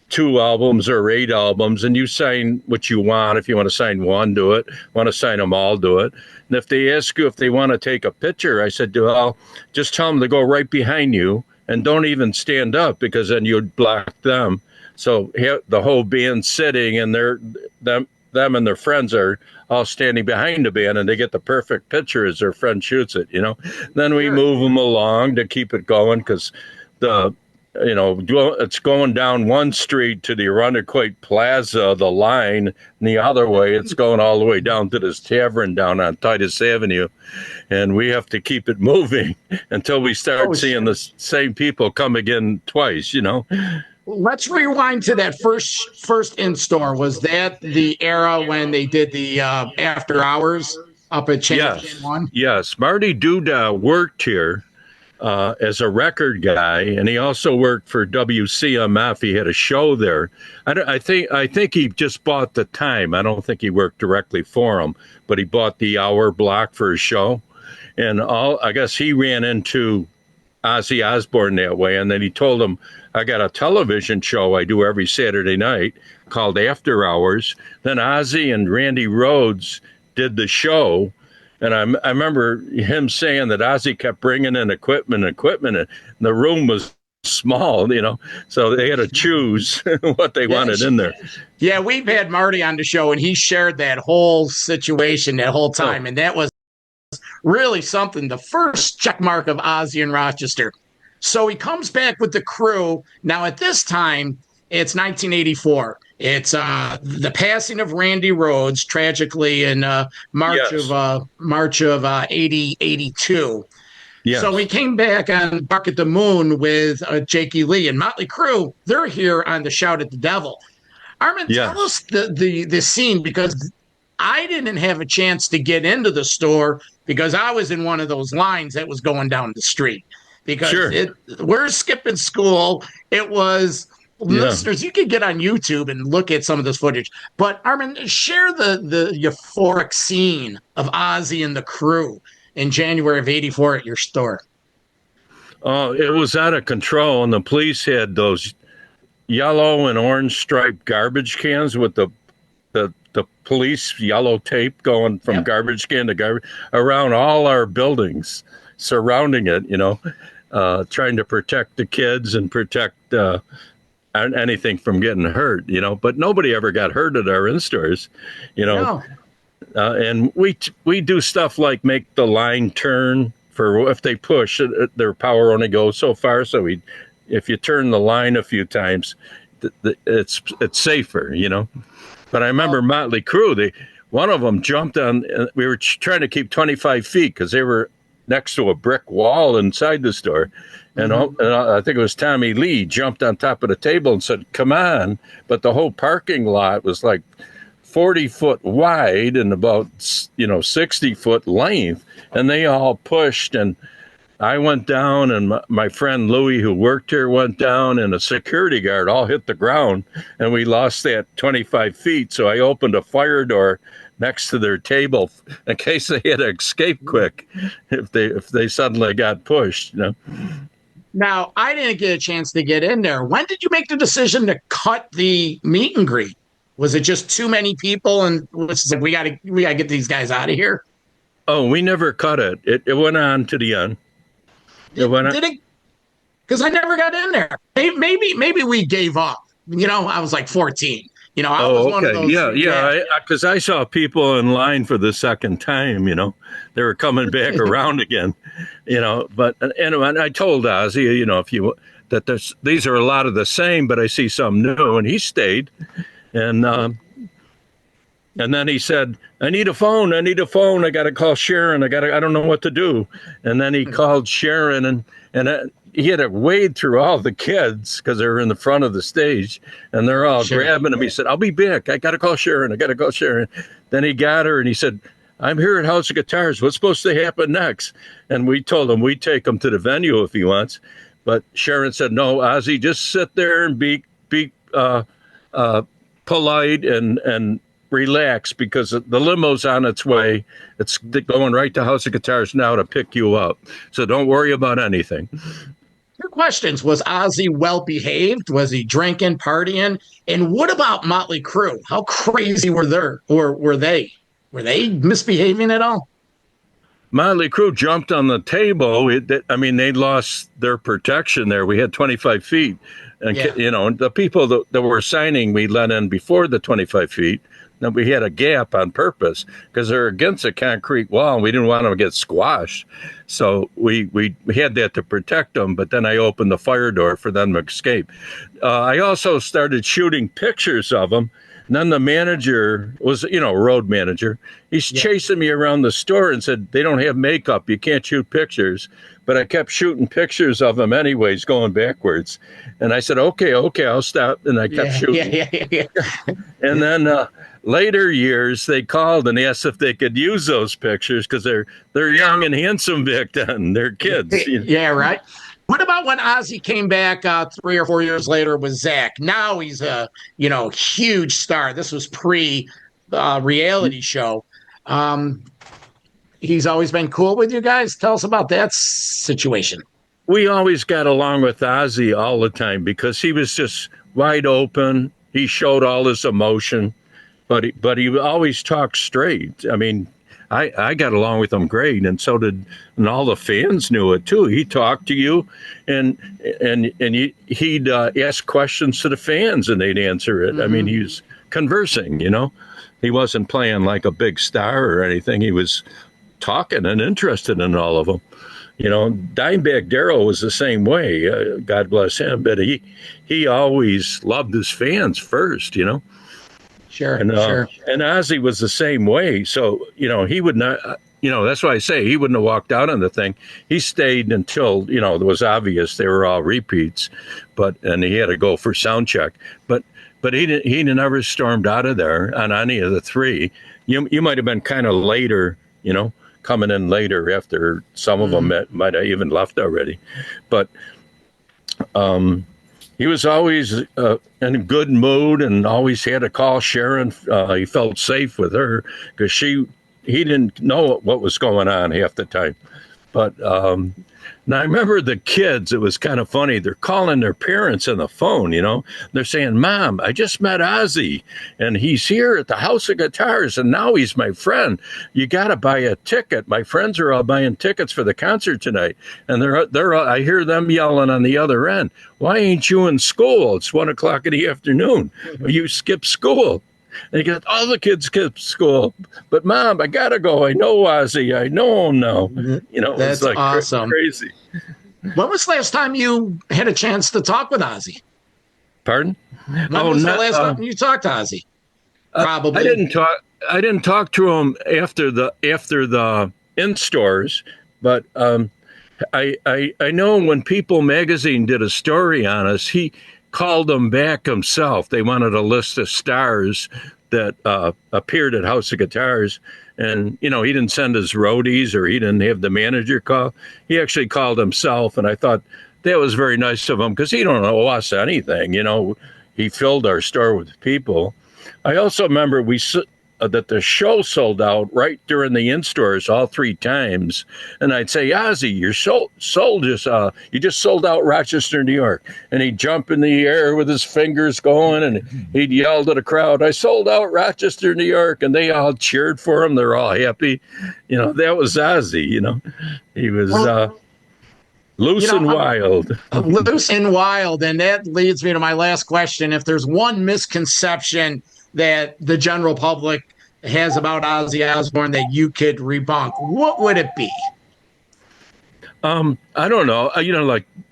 2 albums or 8 albums, and you sign what you want. If you want to sign one, do it. Want to sign them all, do it. And if they ask you if they want to take a picture, I said, well, just tell them to go right behind you and don't even stand up, because then you'd block them. So the whole band sitting, and them and their friends are all standing behind the band, and they get the perfect picture as their friend shoots it, Then we move them along to keep it going, because it's going down one street to the Irondequoit Plaza, the line, and the other way it's going all the way down to this tavern down on Titus Avenue. And we have to keep it moving until we start seeing the same people come again twice, Let's rewind to that first in-store. Was that the era when they did the after hours up at Channel 1? Yes. Marty Duda worked here as a record guy, and he also worked for WCMF. He had a show there. I think he just bought the time. I don't think he worked directly for him, but he bought the hour block for his show. And I guess he ran into Ozzy Osbourne that way, and then he told him, I got a television show I do every Saturday night called After Hours. Then Ozzy and Randy Rhoads did the show. And I remember him saying that Ozzy kept bringing in equipment, and the room was small, so they had to choose what they wanted in there. Yeah, we've had Marty on the show, and he shared that whole situation that whole time, and that was really something, the first check mark of Ozzy in Rochester. So he comes back with the crew. Now, at this time, it's 1984. It's the passing of Randy Rhoads, tragically in March of 82. Yes. So we came back on Bark at the Moon with Jakey Lee and Motley Crue. They're here on the Shout at the Devil. Armand, tell us the scene, because I didn't have a chance to get into the store because I was in one of those lines that was going down the street. Because we're skipping school. It was... Listeners, you can get on YouTube and look at some of this footage. But Armand, share the euphoric scene of Ozzy and the crew in January of '84 at your store. It was out of control, and the police had those yellow and orange striped garbage cans with the police yellow tape going from garbage can to garbage around all our buildings, surrounding it. Trying to protect the kids and protect anything from getting hurt, but nobody ever got hurt at our in-stores, No. And we do stuff like make the line turn for if they push, their power only goes so far. So if you turn the line a few times, it's safer, But I remember Motley Crue, one of them jumped on, we were trying to keep 25 feet because they were next to a brick wall inside the store. And I think it was Tommy Lee jumped on top of the table and said, come on. But the whole parking lot was like 40 foot wide and about, 60 foot length. And they all pushed. And I went down, and my friend Louie, who worked here, went down, and a security guard all hit the ground, and we lost that 25 feet. So I opened a fire door next to their table in case they had to escape quick if they suddenly got pushed. Now, I didn't get a chance to get in there. When did you make the decision to cut the meet and greet? Was it just too many people and we got to get these guys out of here? Oh, we never cut it. It went on to the end. Did it? Because I never got in there. Maybe we gave up. I was like 14. I was one of those. Yeah. Because I saw people in line for the second time. They were coming back around again. But and I told Ozzy, these are a lot of the same, but I see some new, and he stayed, and then he said, I need a phone. I got to call Sharon. I don't know what to do. And then he called Sharon, and he had to wade through all the kids because they were in the front of the stage, and they're all grabbing him. He said, I'll be back. I got to call Sharon. Then he got her, and he said, I'm here at House of Guitars. What's supposed to happen next? And we told him we'd take him to the venue if he wants. But Sharon said, no, Ozzy, just sit there and be polite and relax, because the limo's on its way. It's going right to House of Guitars now to pick you up. So don't worry about anything. Two questions. Was Ozzy well behaved? Was he drinking, partying? And what about Motley Crue? How crazy were they? Were they misbehaving at all? Motley Crue jumped on the table. They lost their protection there. We had 25 feet. And, the people that were signing, we let in before the 25 feet. Now, we had a gap on purpose because they're against a concrete wall, and we didn't want them to get squashed. So we had that to protect them, but then I opened the fire door for them to escape. I also started shooting pictures of them. And then the manager was, road manager. He's chasing me around the store and said, they don't have makeup. You can't shoot pictures. But I kept shooting pictures of them anyways, going backwards. And I said, okay, I'll stop. And I kept shooting. And then later years, they called and asked if they could use those pictures because they're young and handsome back then. They're kids. Yeah, right. What about when Ozzy came back 3 or 4 years later with Zach? Now he's a huge star. This was pre-reality show. He's always been cool with you guys. Tell us about that situation. We always got along with Ozzy all the time because he was just wide open. He showed all his emotion, but he always talked straight. I got along with him great, and so did, and all the fans knew it too. He talked to you, and he'd ask questions to the fans, and they'd answer it. Mm-hmm. He was conversing. He wasn't playing like a big star or anything. He was talking and interested in all of them. Dimebag Darrell was the same way. God bless him, but he always loved his fans first. Sure, and Ozzy was the same way. So, he would not, that's why I say he wouldn't have walked out on the thing. He stayed until, it was obvious they were all repeats, and he had to go for sound check. But he never stormed out of there on any of the three. You might have been kind of later, coming in later after some of them might have even left already. But, he was always in a good mood and always had to call Sharon. He felt safe with her because he didn't know what was going on half the time. But now I remember the kids, it was kind of funny. They're calling their parents on the phone, They're saying, Mom, I just met Ozzy, and he's here at the House of Guitars, and now he's my friend. You got to buy a ticket. My friends are all buying tickets for the concert tonight. And I hear them yelling on the other end, why ain't you in school? It's 1:00 in the afternoon. You skip school. And he goes, all the kids skip school. But Mom, I got to go. I know Ozzy. I know him now. That's it's like awesome. Crazy. When was the last time you had a chance to talk with Ozzy? Pardon? When was the last time you talked to Ozzy? Probably. I didn't talk to him after the in stores, but I know when People Magazine did a story on us, he called them back himself. They wanted a list of stars that appeared at House of Guitars. And, he didn't send his roadies or he didn't have the manager call. He actually called himself. And I thought that was very nice of him because he don't owe us anything. He filled our store with people. I also remember that the show sold out right during the in-stores all 3 times. And I'd say, Ozzy, you just sold out Rochester, New York. And he'd jump in the air with his fingers going and he'd yell to the crowd, I sold out Rochester, New York. And they all cheered for him. They're all happy. That was Ozzy, He was loose and wild. Loose and wild. And that leads me to my last question. If there's one misconception that the general public has about Ozzy Osbourne that you could debunk, what would it be? I don't know.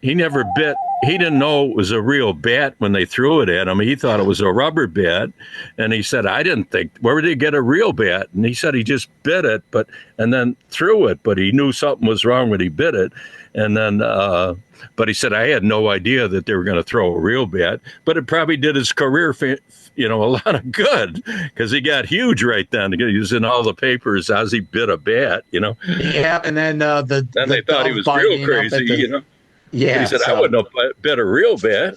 He never bit. He didn't know it was a real bat when they threw it at him. He thought it was a rubber bat. And he said, I didn't think, where did he get a real bat? And he said he just bit it, and then threw it, but he knew something was wrong when he bit it. And then, but he said, I had no idea that they were going to throw a real bat, but it probably did his career, a lot of good because he got huge right then. He was in all the papers as he bit a bat, Yeah, and then then they thought he was real crazy, Yeah, but he said, I wouldn't have bit a real bat,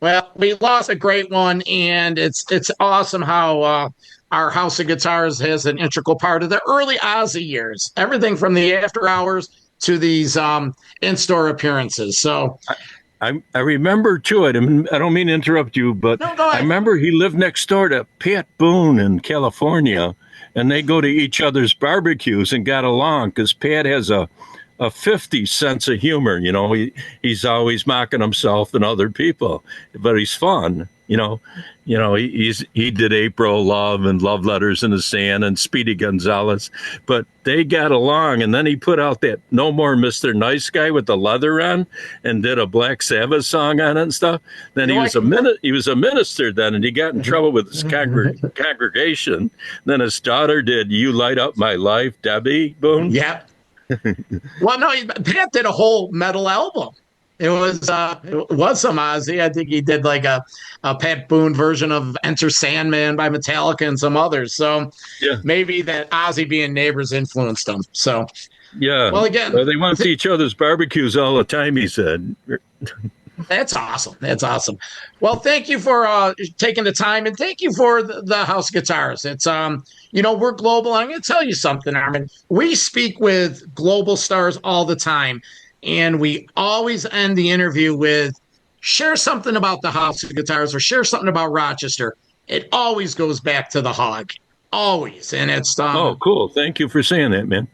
Well, we lost a great one, and it's awesome how our House of Guitars has an integral part of the early Ozzy years. Everything from the after hours to these in-store appearances. So I remember, too, I don't mean to interrupt you, but no, go ahead. I remember he lived next door to Pat Boone in California, and they go to each other's barbecues and got along because Pat has a 50 sense of humor. He's always mocking himself and other people, but he's fun. He did April Love and Love Letters in the Sand and Speedy Gonzales, but they got along. And then he put out that No More Mr. Nice Guy with the leather on and did a Black Sabbath song on it and stuff. Then he was a minister then, and he got in trouble with his congregation. Then his daughter did You Light Up My Life, Debbie Boone. Yeah. Well, no, Pat did a whole metal album. It was some Ozzy. I think he did like a Pat Boone version of Enter Sandman by Metallica and some others. So maybe that Ozzy being neighbors influenced him. So well, again, they went to each other's barbecues all the time. He said. That's awesome. That's awesome. Well, thank you for taking the time, and thank you for the House of Guitars. It's we're global. I'm going to tell you something, Armand. We speak with global stars all the time, and we always end the interview with share something about the House of Guitars or share something about Rochester. It always goes back to the Hog, always, and it's oh, cool. Thank you for saying that, man.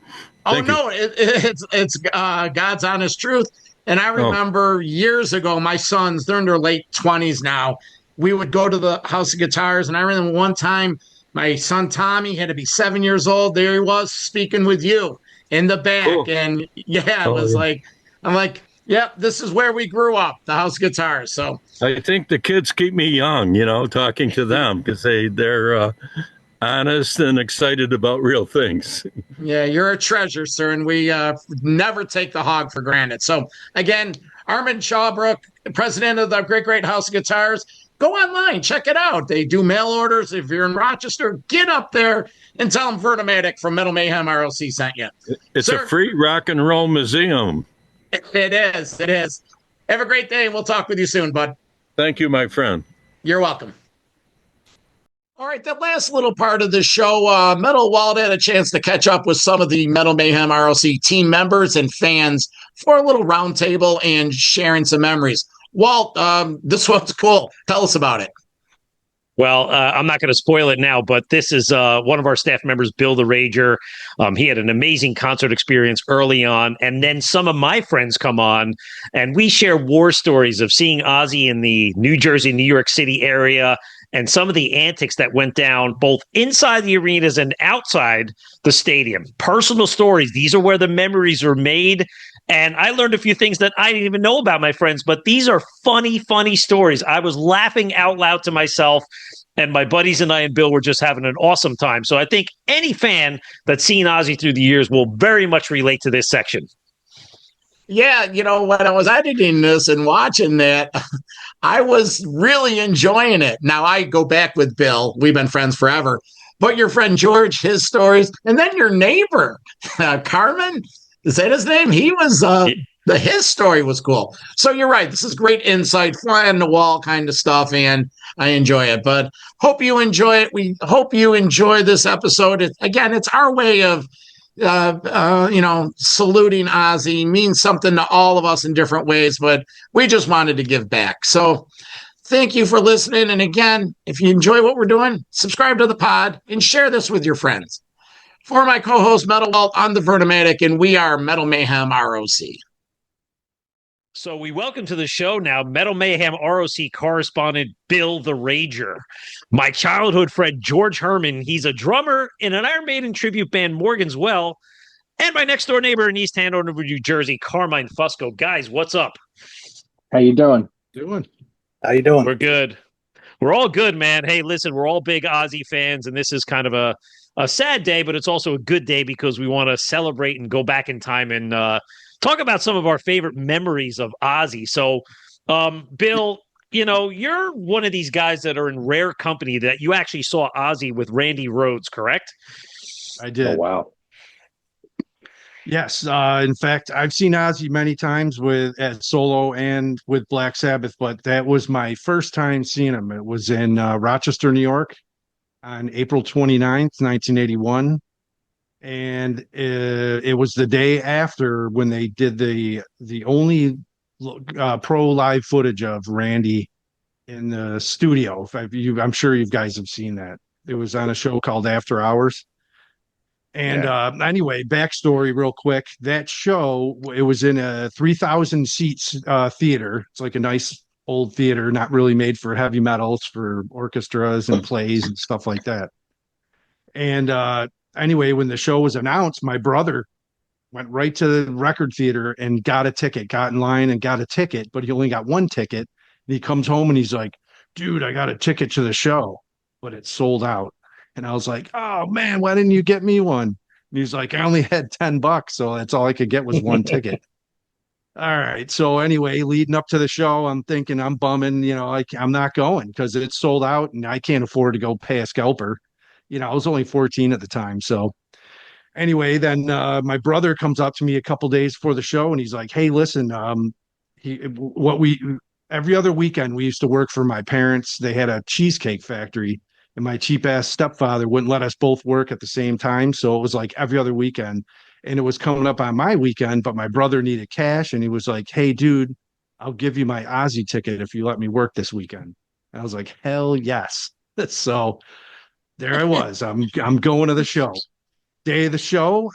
It's God's honest truth. And I remember years ago, my sons, they're in their late 20s now. We would go to the House of Guitars. And I remember one time my son Tommy had to be 7 years old. There he was speaking with you in the back. Cool. And I'm like, yeah, this is where we grew up, the House of Guitars. So I think the kids keep me young, talking to them because they're honest and excited about real things. Yeah, you're a treasure, sir, and we never take the Hog for granted. So, again, Armand Schaubroeck, president of the Great House of Guitars, go online, check it out. They do mail orders. If you're in Rochester, get up there and tell them Vertomatic from Metal Mayhem ROC sent you. It's a free rock and roll museum. It is. It is. Have a great day, and we'll talk with you soon, bud. Thank you, my friend. You're welcome. All right, that last little part of the show, Metal Walt had a chance to catch up with some of the Metal Mayhem ROC team members and fans for a little roundtable and sharing some memories. Walt, this one's cool. Tell us about it. Well, I'm not going to spoil it now, but this is one of our staff members, Bill the Rager. He had an amazing concert experience early on, and then some of my friends come on, and we share war stories of seeing Ozzy in the New Jersey, New York City area, and some of the antics that went down both inside the arenas and outside the stadium. Personal stories. These are where the memories were made. And I learned a few things that I didn't even know about, my friends, but these are funny, funny stories. I was laughing out loud to myself, and my buddies and I and Bill were just having an awesome time. So I think any fan that's seen Ozzy through the years will very much relate to this section. Yeah, when I was editing this and watching that, I was really enjoying it. Now I go back with Bill. We've been friends forever. But your friend George, his stories, and then your neighbor, Carmine, is that his name? He was his story was cool. So you're right. This is great insight, fly on the wall kind of stuff, and I enjoy it. But hope you enjoy it. We hope you enjoy this episode. Again, it's our way of saluting Ozzy. Means something to all of us in different ways, but we just wanted to give back. So thank you for listening. And again, if you enjoy what we're doing, subscribe to the pod and share this with your friends. For my co-host, Metal Walt, I'm the Vernomatic, and we are Metal Mayhem ROC. So we welcome to the show now Metal Mayhem ROC correspondent Bill the Rager. My childhood friend George Herman, he's a drummer in an Iron Maiden tribute band Morgan's Well. And my next door neighbor in East Hanover, New Jersey, Carmine Fusco. Guys, what's up? How you doing? How you doing? We're good. We're all good, man. Hey, listen, we're all big Ozzy fans, and this is kind of a sad day, but it's also a good day because we want to celebrate and go back in time and talk about some of our favorite memories of Ozzy. So, Bill, you're one of these guys that are in rare company that you actually saw Ozzy with Randy Rhoads, correct? I did. Oh, wow. Yes. In fact, I've seen Ozzy many times at solo and with Black Sabbath, but that was my first time seeing him. It was in Rochester, New York on April 29th, 1981. And it was the day after when they did the only pro live footage of Randy in the studio. I'm sure you guys have seen that. It was on a show called After Hours. And anyway, backstory real quick. That show, it was in a 3,000 seats theater. It's like a nice old theater, not really made for heavy metals, for orchestras and plays and stuff like that. And anyway, when the show was announced, my brother went right to the record theater and got in line and got a ticket, but he only got one ticket. And he comes home and he's like, dude, I got a ticket to the show, but it's sold out. And I was like, oh man, why didn't you get me one? And he's like, I only had $10, so that's all I could get was one ticket. All right. So anyway, leading up to the show, I'm thinking I'm bumming, I'm not going because it's sold out and I can't afford to go pay a scalper. I was only 14 at the time. So anyway, then my brother comes up to me a couple days before the show and he's like, hey, listen, every other weekend we used to work for my parents. They had a cheesecake factory. And my cheap ass stepfather wouldn't let us both work at the same time. So it was like every other weekend. And it was coming up on my weekend, but my brother needed cash. And he was like, hey, dude, I'll give you my Ozzy ticket if you let me work this weekend. And I was like, hell yes. So there I was. I'm going to the show. Day of the show,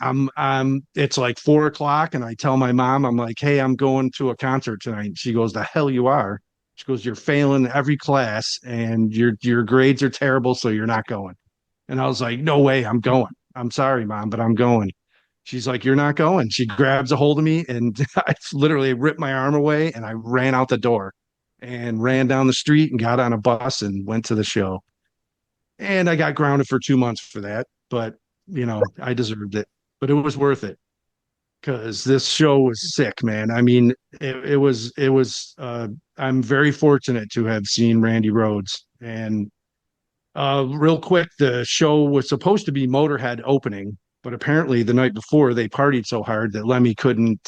it's like 4:00. And I tell my mom, I'm like, hey, I'm going to a concert tonight. She goes, the hell you are. She goes, you're failing every class and your grades are terrible, so you're not going. And I was like, no way, I'm going. I'm sorry, Mom, but I'm going. She's like, you're not going. She grabs a hold of me and I literally ripped my arm away and I ran out the door and ran down the street and got on a bus and went to the show. And I got grounded for 2 months for that, but I deserved it. But it was worth it. Because this show was sick, man. I mean, it was. I'm very fortunate to have seen Randy Rhoads. And real quick, the show was supposed to be Motorhead opening, but apparently the night before they partied so hard that Lemmy couldn't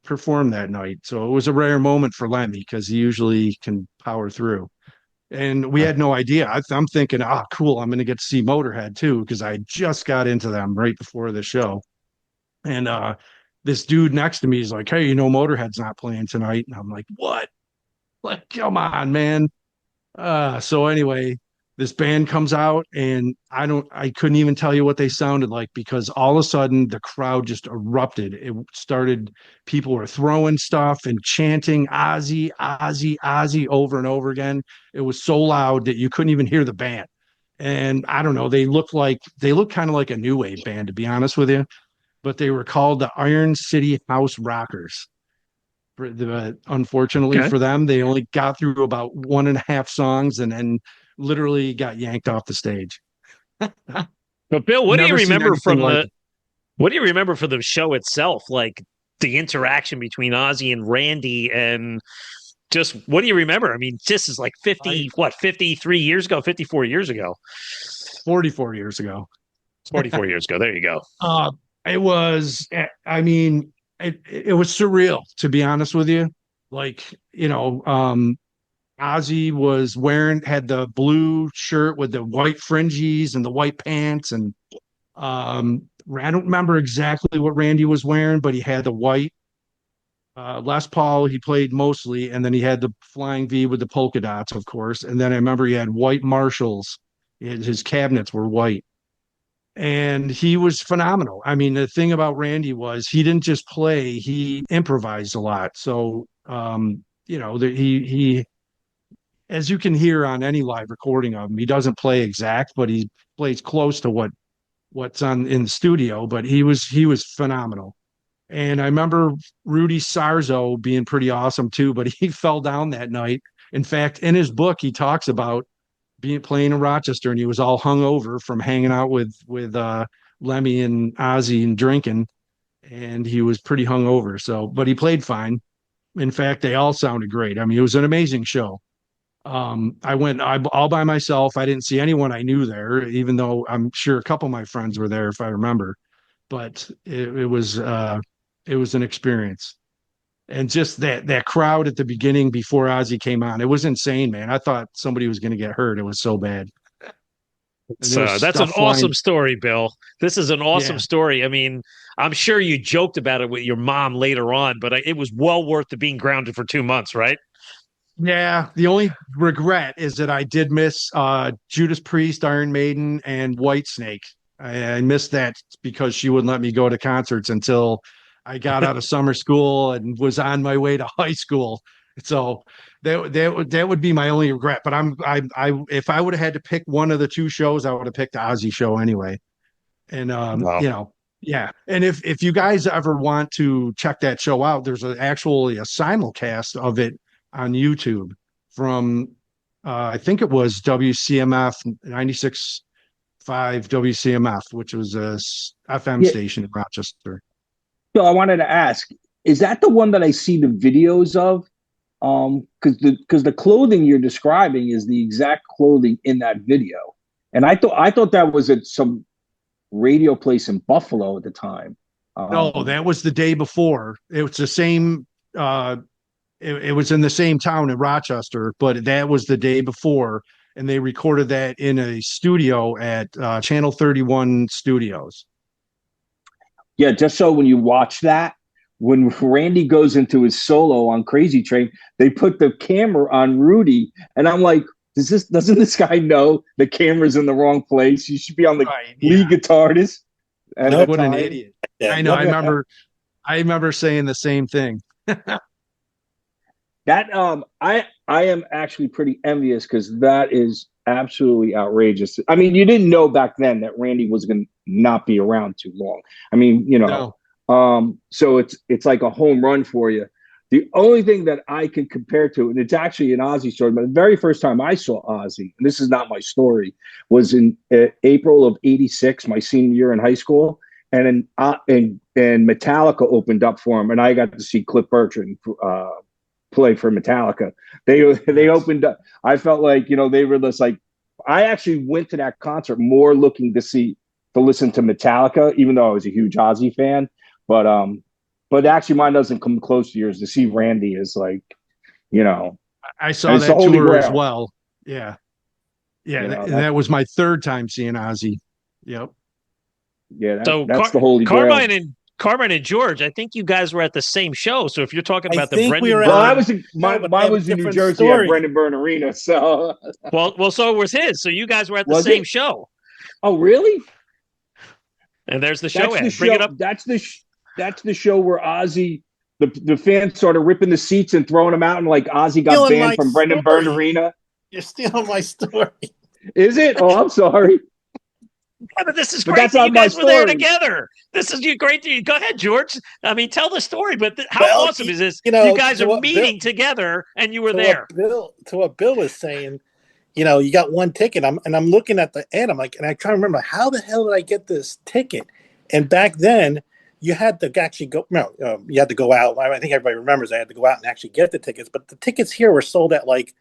perform that night. So it was a rare moment for Lemmy because he usually can power through. And we had no idea. I'm thinking, cool, I'm going to get to see Motorhead too because I just got into them right before the show. And this dude next to me is like, hey, Motorhead's not playing tonight. And I'm like, what? Like, come on, man. So anyway, this band comes out and I couldn't even tell you what they sounded like because all of a sudden the crowd just erupted. It started, people were throwing stuff and chanting Ozzy, Ozzy, Ozzy over and over again. It was so loud that you couldn't even hear the band. And I don't know, they look kind of like a new wave band, to be honest with you. But they were called the Iron City House Rockers. Unfortunately for them, they only got through about 1.5 songs and then literally got yanked off the stage. But Bill, what do you remember from the show itself? Like, the interaction between Ozzy and Randy, and just what do you remember? I mean, this is like 53 years ago, 54 years ago, 44 years ago. 44 years ago. There you go. It was, I mean, it was surreal, to be honest with you. Like, Ozzy had the blue shirt with the white fringes and the white pants. And I don't remember exactly what Randy was wearing, but he had the white Les Paul he played mostly. And then he had the Flying V with the polka dots, of course. And then I remember he had white Marshalls. His cabinets were white. And he was phenomenal. I mean, the thing about Randy was he didn't just play, he improvised a lot. So, he, as you can hear on any live recording of him, he doesn't play exact, but he plays close to what's on in the studio. But he was phenomenal. And I remember Rudy Sarzo being pretty awesome too, but he fell down that night. In fact, in his book, he talks about playing in Rochester, and he was all hungover from hanging out with Lemmy and Ozzy and drinking, and he was pretty hungover. So, but he played fine. In fact, they all sounded great. I mean, it was an amazing show. I went all by myself. I didn't see anyone I knew there, even though I'm sure a couple of my friends were there, if I remember. But it was an experience. And just that crowd at the beginning before Ozzy came on, it was insane, man. I thought somebody was going to get hurt. It was so bad. That's an awesome story, Bill. This is an awesome story. I mean, I'm sure you joked about it with your mom later on, but it was well worth the being grounded for 2 months, right? Yeah. The only regret is that I did miss Judas Priest, Iron Maiden, and Whitesnake. I missed that because she wouldn't let me go to concerts until I got out of summer school and was on my way to high school. So that would be my only regret. But if I would have had to pick one of the two shows, I would have picked the Ozzy show anyway. And wow. Yeah. And if you guys ever want to check that show out, there's actually a simulcast of it on YouTube from I think it was WCMF 96.5 WCMF, which was a FM station in Rochester. So I wanted to ask, is that the one that I see the videos of? Because the clothing you're describing is the exact clothing in that video, and I thought that was at some radio place in Buffalo at the time. No, that was the day before. It was the same. It was in the same town in Rochester, but that was the day before, and they recorded that in a studio at Channel 31 Studios. Yeah, just so when you watch that, when Randy goes into his solo on Crazy Train, they put the camera on Rudy, and I'm like, doesn't this guy know the camera's in the wrong place? You should be on the lead guitarist. And what an idiot! Yeah. I know. I remember saying the same thing. That I am actually pretty envious because that is absolutely outrageous. I mean, you didn't know back then that Randy was going to not be around too long. I mean, so it's like a home run for you. The only thing that I can compare to, and it's actually an Ozzy story, but the very first time I saw Ozzy, and this is not my story, was in April of '86, my senior year in high school, and Metallica opened up for him, and I got to see Cliff Burton play for Metallica. They opened up. I felt like, they were just like, I actually went to that concert more looking to listen to Metallica, even though I was a huge Ozzy fan. But actually mine doesn't come close to yours. To see Randy is like, I saw that tour as well. Yeah. Yeah. That was my third time seeing Ozzy. Yep. Yeah. That's the holy grail. Carmine and George, I think you guys were at the same show. So if you're talking about the Brendan Byrne, I was in New Jersey at Brendan Byrne Arena. So well, so was his. So you guys were at the same show. Oh, really? And there's the show. Bring it up. That's the show where Ozzy, the fans started ripping the seats and throwing them out, and like Ozzy got banned from Brendan Byrne Arena. You're stealing my story. Is it? Oh, I'm sorry. Yeah, but this is great that you guys were there together. This is great. Go ahead, George. I mean, tell the story. But how awesome is this? You guys are meeting together, and you were there. To what Bill was saying, you got one ticket. I'm looking at the ad. I'm like, and I try to remember how the hell did I get this ticket? And back then, you had to actually go. No, you had to go out. I think everybody remembers I had to go out and actually get the tickets. But the tickets here were sold at like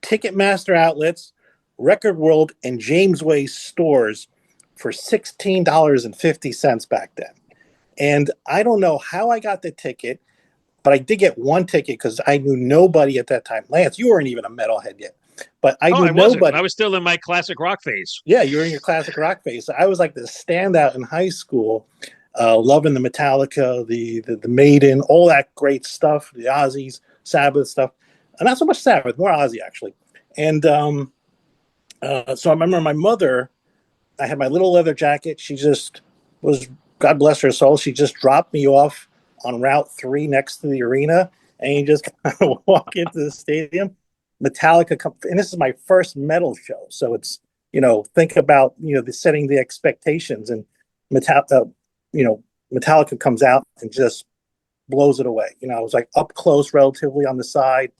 Ticketmaster outlets, Record World, and James Way stores for $16.50 back then. And I don't know how I got the ticket, but I did get one ticket because I knew nobody at that time. Lance, you weren't even a metalhead yet, but I knew nobody. I was still in my classic rock phase. Yeah, you were in your classic rock phase. I was like the standout in high school, loving the Metallica, the Maiden, all that great stuff, the Ozzy's, Sabbath stuff. And not so much Sabbath, more Ozzy actually. And so I remember my mother, I had my little leather jacket. She just was, God bless her soul, she just dropped me off on Route 3 next to the arena. And you just kind of walk into the stadium. Metallica, and this is my first metal show. So it's, think about, setting the expectations, and Metallica comes out and just blows it away. I was like up close relatively on the side,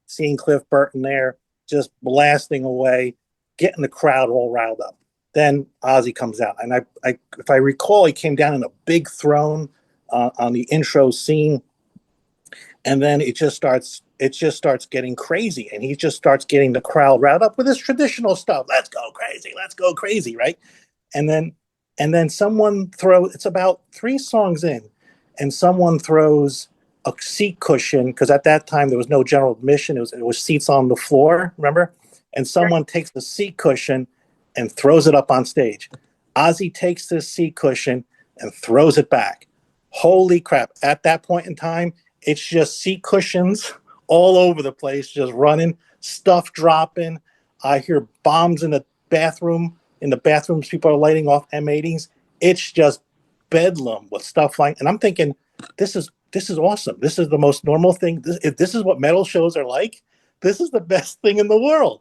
seeing Cliff Burton there, just blasting away, getting the crowd all riled up. Then Ozzy comes out, and I if I recall, he came down in a big throne on the intro scene, and then it just starts getting crazy, and he just starts getting the crowd riled up with his traditional stuff. Let's go crazy, right? And then someone throws. It's about 3 songs in, and someone throws a seat cushion, because at that time there was no general admission. It was seats on the floor, remember? And someone takes the seat cushion and throws it up on stage. Ozzy takes this seat cushion and throws it back. Holy crap. At that point in time, it's just seat cushions all over the place, just running, stuff dropping. I hear bombs in the bathroom. In the bathrooms, people are lighting off M80s. It's just bedlam with stuff like, and I'm thinking, this is awesome. This is the most normal thing. If this is what metal shows are like, this is the best thing in the world.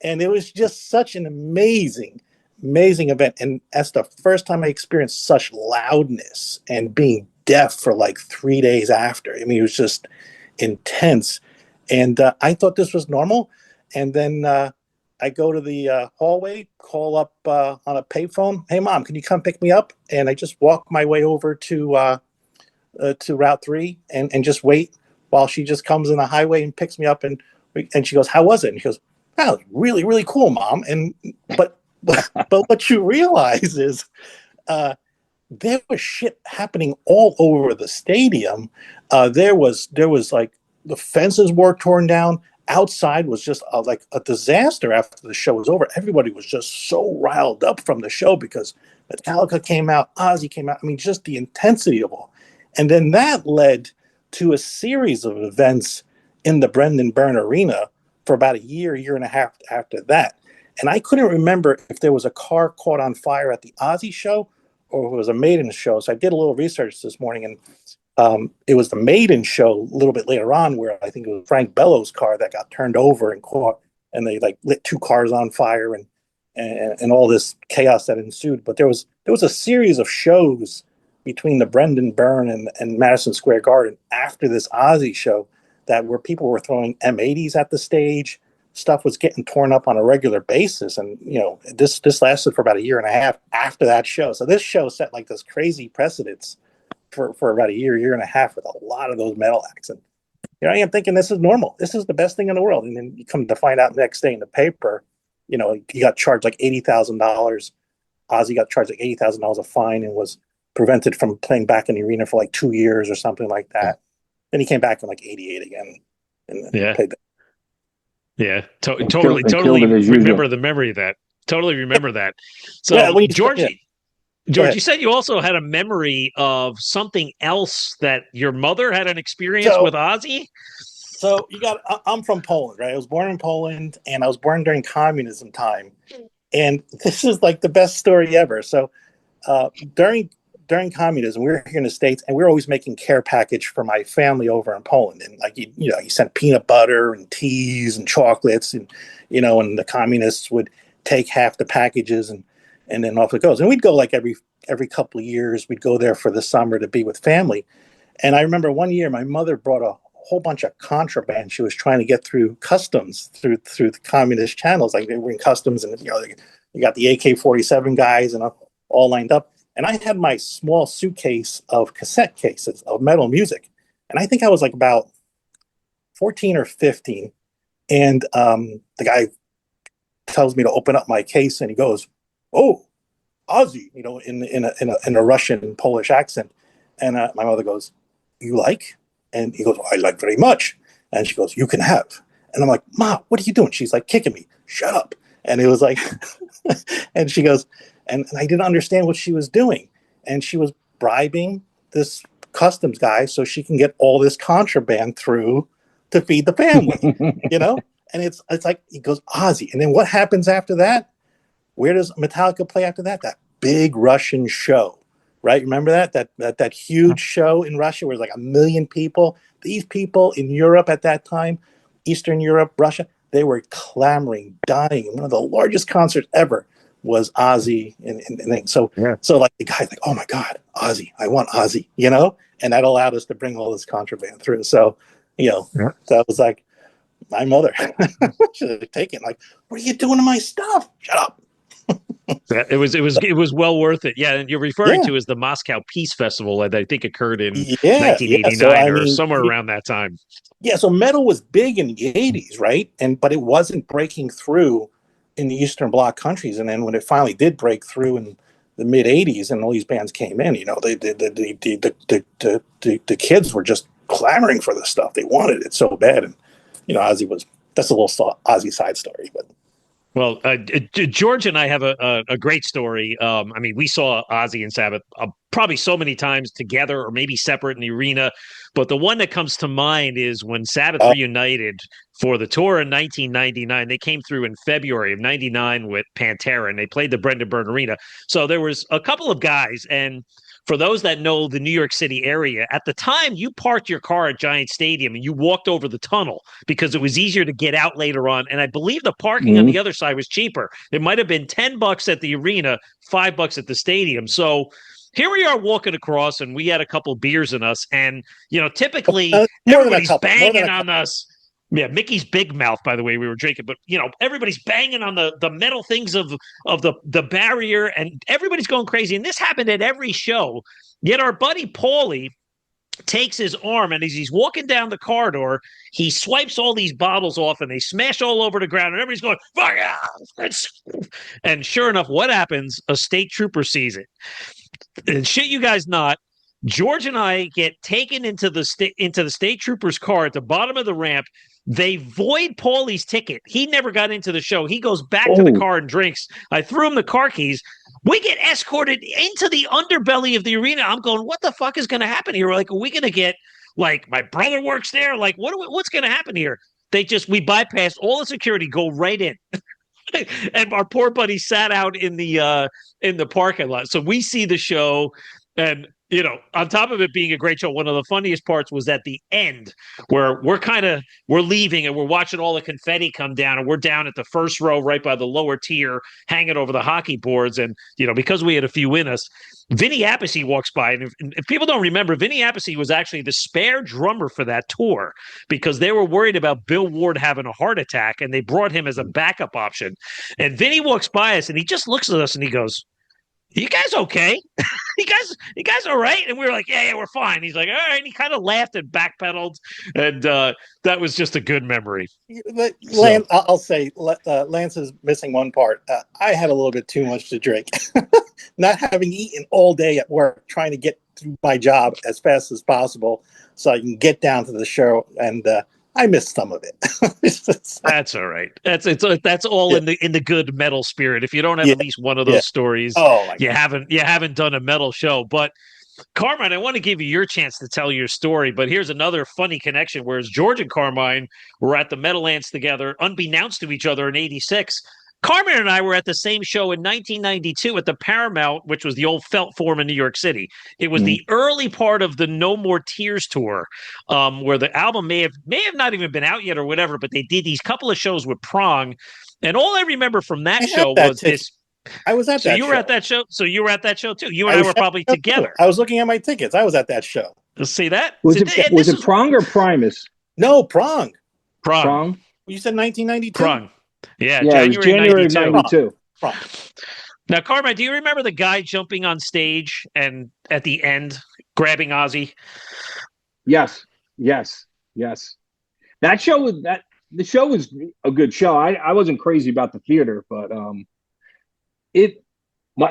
And it was just such an amazing event. And that's the first time I experienced such loudness and being deaf for like 3 days after. I mean, it was just intense. And I thought this was normal. And then I go to the hallway, call up on a payphone. Hey, Mom, can you come pick me up? And I just walk my way over to Route 3 and just wait while she just comes in the highway and picks me up. And she goes, how was it? And she goes, wow, really, really cool, Mom. And but what you realize is there was shit happening all over the stadium. There was like the fences were torn down. Outside was just like a disaster after the show was over. Everybody was just so riled up from the show because Metallica came out, Ozzy came out. I mean, just the intensity of all. And then that led to a series of events in the Brendan Byrne Arena for about a year and a half after that. And I couldn't remember if there was a car caught on fire at the Ozzy show or if it was a Maiden show. So I did a little research this morning, and it was the Maiden show a little bit later on where I think it was Frank Bellows' car that got turned over and caught, and they like lit 2 cars on fire and all this chaos that ensued. But there was a series of shows between the Brendan Byrne and Madison Square Garden after this Ozzy show that where people were throwing M80s at the stage. Stuff was getting torn up on a regular basis. And, this lasted for about a year and a half after that show. So this show set like this crazy precedence for about a year and a half with a lot of those metal acts. And I am thinking this is normal. This is the best thing in the world. And then you come to find out next day in the paper, he got charged like $80,000. Ozzy got charged like $80,000 a fine and was prevented from playing back in the arena for like 2 years or something like that. Then he came back in like 88 again. And played that. Yeah, totally remember the memory of that. Totally remember that. So, yeah, George, you said you also had a memory of something else that your mother had an experience with Ozzy? So I'm from Poland, right? I was born in Poland, and I was born during communism time. And this is like the best story ever. So during communism, we were here in the States, and we were always making care package for my family over in Poland. And like, you sent peanut butter and teas and chocolates, and, and the communists would take half the packages and then off it goes. And we'd go like every couple of years, we'd go there for the summer to be with family. And I remember one year my mother brought a whole bunch of contraband. She was trying to get through customs through the communist channels. Like they were in customs, and, you got the AK-47 guys and all lined up. And I had my small suitcase of cassette cases of metal music. And I think I was like about 14 or 15. And the guy tells me to open up my case, and he goes, "Oh, Ozzy," in a Russian Polish accent. And my mother goes, "You like?" And he goes, "I like very much." And she goes, "You can have." And I'm like, "Ma, what are you doing?" She's like kicking me. "Shut up." And it was like, and she goes, and I didn't understand what she was doing. And she was bribing this customs guy so she can get all this contraband through to feed the family, And it's like, he goes, "Ozzy." And then what happens after that? Where does Metallica play after that? That big Russian show, right? Remember that huge show in Russia where it was like 1 million people? These people in Europe at that time, Eastern Europe, Russia, they were clamoring, dying. One of the largest concerts ever was Ozzy and so like the guy's like, "Oh my God, Ozzy, I want Ozzy," and that allowed us to bring all this contraband through. So, that was like my mother should have taken, like, "What are you doing to my stuff? Shut up." It was well worth it. Yeah, and you're referring to as the Moscow Peace Festival that I think occurred in 1989 or somewhere around that time. Yeah, so metal was big in the 80s, right? But it wasn't breaking through in the Eastern Bloc countries. And then when it finally did break through in the mid 80s and all these bands came in, the kids were just clamoring for this stuff. They wanted it so bad. And that's a little Ozzy side story, but. Well, George and I have a great story. We saw Ozzy and Sabbath probably so many times together or maybe separate in the arena. But the one that comes to mind is when Sabbath reunited for the tour in 1999. They came through in February of 99 with Pantera, and they played the Brendan Byrne Arena. So there was a couple of guys, and for those that know the New York City area, at the time you parked your car at Giant Stadium and you walked over the tunnel because it was easier to get out later on. And I believe the parking on the other side was cheaper. It might have been $10 at the arena, $5 at the stadium. So here we are walking across, and we had a couple beers in us. And, typically everybody's banging on us. Yeah, Mickey's Big Mouth, by the way, we were drinking. But, everybody's banging on the metal things of the barrier, and everybody's going crazy. And this happened at every show. Yet our buddy Paulie takes his arm, and as he's walking down the corridor, he swipes all these bottles off, and they smash all over the ground, and everybody's going, "Fuck yeah!" And sure enough, what happens? A state trooper sees it. And shit you guys not, George and I get taken into the state trooper's car at the bottom of the ramp. They void Paulie's ticket. He never got into the show. He goes back to the car and drinks. I threw him the car keys. We get escorted into the underbelly of the arena. I'm going, what the fuck is going to happen here? We're like, are we going to get, like, my brother works there? Like, what's going to happen here? We bypassed all the security, go right in. And our poor buddy sat out in the parking lot. So we see the show, and on top of it being a great show, one of the funniest parts was at the end where we're leaving and we're watching all the confetti come down, and we're down at the first row right by the lower tier hanging over the hockey boards. And, because we had a few in us, Vinny Appice walks by. And if people don't remember, Vinny Appice was actually the spare drummer for that tour because they were worried about Bill Ward having a heart attack, and they brought him as a backup option. And Vinny walks by us and he just looks at us and he goes, "You guys okay? You guys all right?" And we were like, yeah, we're fine. He's like, all right. And he kind of laughed and backpedaled. And that was just a good memory. Lance, I'll say Lance is missing one part. I had a little bit too much to drink. Not having eaten all day at work, trying to get through my job as fast as possible so I can get down to the show. And I missed some of it. That's all right. That's all in the good metal spirit. If you don't have at least one of those stories, you haven't done a metal show. But Carmine, I want to give you your chance to tell your story. But here's another funny connection. Whereas George and Carmine were at the Metal Ants together, unbeknownst to each other in '86. Carmine and I were at the same show in 1992 at the Paramount, which was the old Felt Forum in New York City. It was the early part of the No More Tears tour, where the album may have not even been out yet or whatever, but they did these couple of shows with Prong. And all I remember from that show was this. I was at that show. So you were at that show. So you were at that show too. You and I were probably together. I was looking at my tickets. I was at that show. See that? Was it Prong or Primus? No, Prong. Prong. You said 1992? Prong. Yeah, it was January of 92. Now, Carmine, do you remember the guy jumping on stage and at the end grabbing Ozzy? Yes. That show was the show was a good show. I wasn't crazy about the theater, but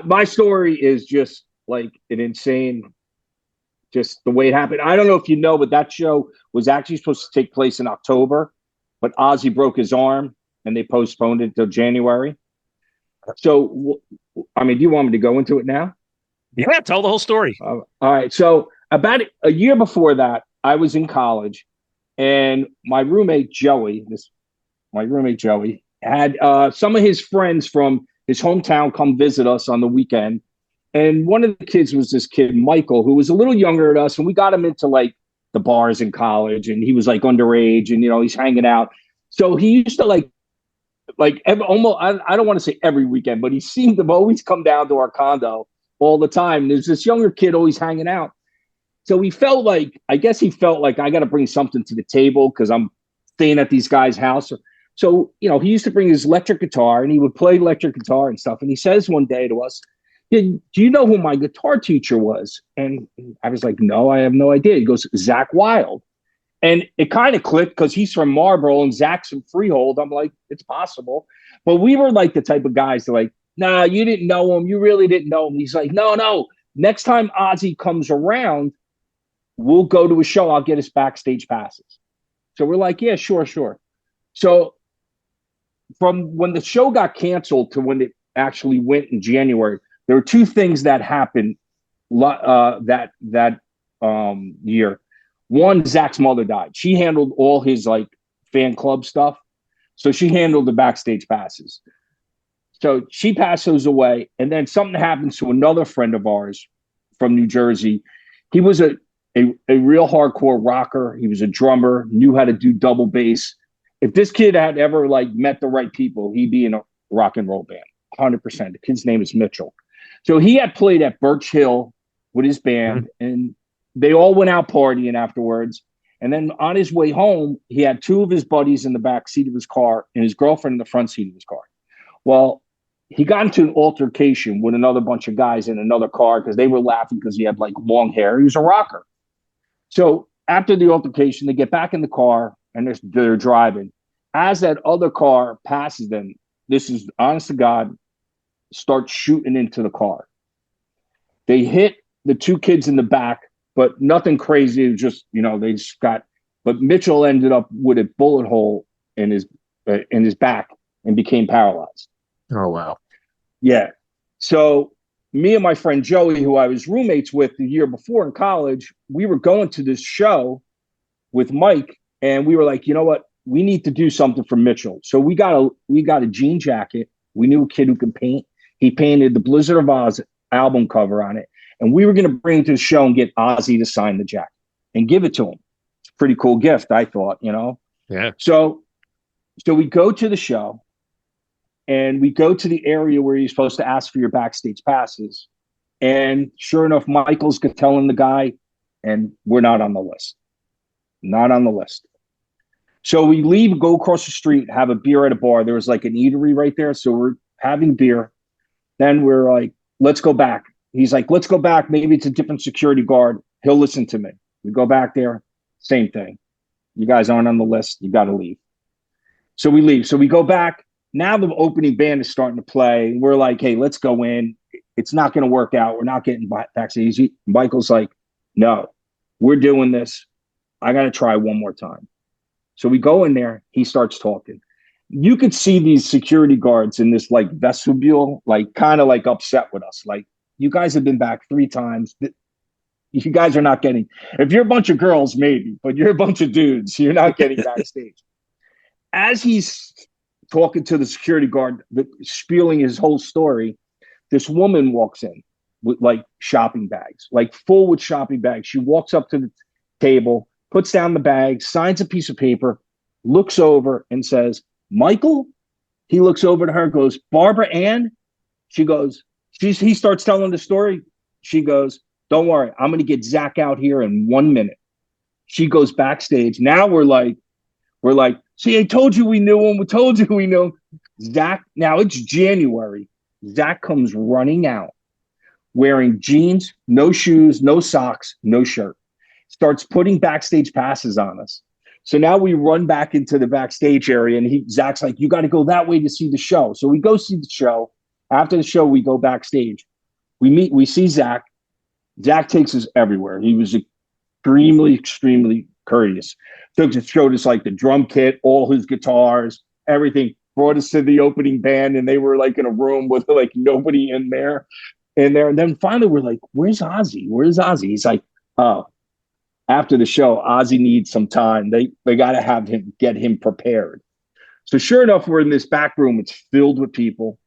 my story is just like an insane, just the way it happened. I don't know if you know, but that show was actually supposed to take place in October, but Ozzy broke his arm and they postponed it till January. So, I mean, do you want me to go into it now? Yeah, tell the whole story. All right. So about a year before that, I was in college, and my roommate Joey had some of his friends from his hometown come visit us on the weekend. And one of the kids was this kid, Michael, who was a little younger than us, and we got him into like the bars in college, and he was like underage, and he's hanging out. So he used to almost, I don't want to say every weekend, but he seemed to always come down to our condo all the time. There's this younger kid always hanging out. So I guess he felt like I got to bring something to the table because I'm staying at these guys' house. So, he used to bring his electric guitar and he would play electric guitar and stuff. And he says one day to us, do you know who my guitar teacher was? And I was like, no, I have no idea. He goes, Zach Wilde. And it kind of clicked because he's from Marlboro and Zach's from Freehold. I'm like, it's possible. But we were like the type of guys that like, nah, you didn't know him. You really didn't know him. He's like, no. Next time Ozzy comes around, we'll go to a show. I'll get us backstage passes. So we're like, yeah, sure. So from when the show got canceled to when it actually went in January, there were two things that happened that year. One, Zach's mother died. She handled all his like fan club stuff. So she handled the backstage passes. So she passed those away. And then something happens to another friend of ours from New Jersey. He was a real hardcore rocker. He was a drummer, knew how to do double bass. If this kid had ever like met the right people, he'd be in a rock and roll band, 100%. The kid's name is Mitchell. So he had played at Birch Hill with his band, and they all went out partying afterwards. And then on his way home, he had two of his buddies in the back seat of his car and his girlfriend in the front seat of his car. Well, he got into an altercation with another bunch of guys in another car because they were laughing because he had like long hair. He was a rocker. So after the altercation, they get back in the car and they're driving. As that other car passes them, this is honest to God, start shooting into the car. They hit the two kids in the back, but nothing crazy. It was just, they just but Mitchell ended up with a bullet hole in his back and became paralyzed. Oh, wow. Yeah. So me and my friend Joey, who I was roommates with the year before in college, we were going to this show with Mike, and we were like, you know what? We need to do something for Mitchell. So we got a jean jacket. We knew a kid who could paint. He painted the Blizzard of Oz album cover on it. And we were going to bring it to the show and get Ozzy to sign the jacket and give it to him. It's a pretty cool gift, I thought, Yeah. So we go to the show, and we go to the area where you're supposed to ask for your backstage passes. And sure enough, Michael's telling the guy, and we're not on the list. Not on the list. So we leave, go across the street, have a beer at a bar. There was like an eatery right there. So we're having beer. Then we're like, let's go back. He's like, let's go back. Maybe it's a different security guard. He'll listen to me. We go back there. Same thing. You guys aren't on the list. You got to leave. So we leave. So we go back. Now the opening band is starting to play. We're like, hey, let's go in. It's not going to work out. We're not getting backstage. Michael's like, no, we're doing this. I got to try one more time. So we go in there. He starts talking. You could see these security guards in this like vestibule, like kind of like upset with us. Like, you guys have been back 3 times. You guys are not getting, if you're a bunch of girls, maybe, but you're a bunch of dudes. You're not getting backstage. As he's talking to the security guard, spieling his whole story, this woman walks in with like shopping bags, like full with shopping bags. She walks up to the table, puts down the bag, signs a piece of paper, looks over and says, Michael? He looks over to her, goes, Barbara Ann? She goes, he starts telling the story. She goes, don't worry, I'm going to get Zach out here in 1 minute. She goes backstage. Now we're like, see, I told you we knew him. We told you we knew him. Zach, now it's January. Zach comes running out wearing jeans, no shoes, no socks, no shirt. Starts putting backstage passes on us. So now we run back into the backstage area, and Zach's like, you got to go that way to see the show. So we go see the show. After the show, we go backstage. We see Zach. Zach takes us everywhere. He was extremely courteous. Showed us like the drum kit, all his guitars, everything. Brought us to the opening band, and they were like in a room with like nobody in there. And then finally we're like, where's Ozzy? Where's Ozzy? He's like, oh, after the show, Ozzy needs some time. They got to get him prepared. So sure enough, we're in this back room. It's filled with people.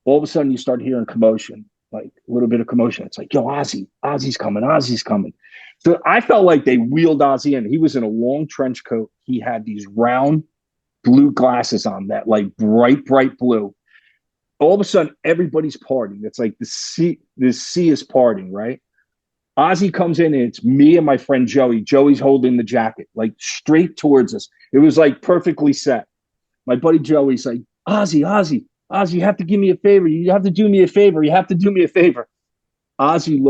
All of a sudden, you start hearing commotion, like a little bit of commotion. It's like, yo, Ozzy's coming. So I felt like they wheeled Ozzy in. He was in a long trench coat. He had these round blue glasses on that, like bright blue. All of a sudden, everybody's partying. It's like the sea is partying, right? Ozzy comes in, and it's me and my friend Joey. Joey's holding the jacket, like straight towards us. It was like perfectly set. My buddy Joey's like, Ozzy, you have to give me a favor. You have to do me a favor. Ozzy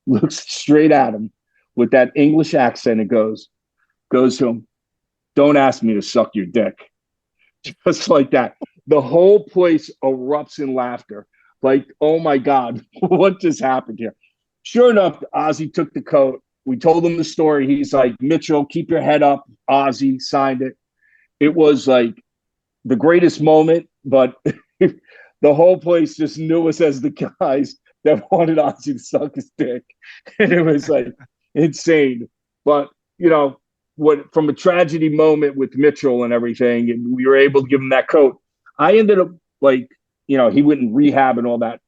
looks straight at him with that English accent and goes to him, don't ask me to suck your dick. Just like that. The whole place erupts in laughter. Like, oh my God, what just happened here? Sure enough, Ozzy took the coat. We told him the story. He's like, Mitchell, keep your head up. Ozzy signed it. It was like the greatest moment, but the whole place just knew us as the guys that wanted Ozzy to suck his dick. And it was like insane. But, from a tragedy moment with Mitchell and everything, and we were able to give him that coat. I ended up he went in rehab and all that.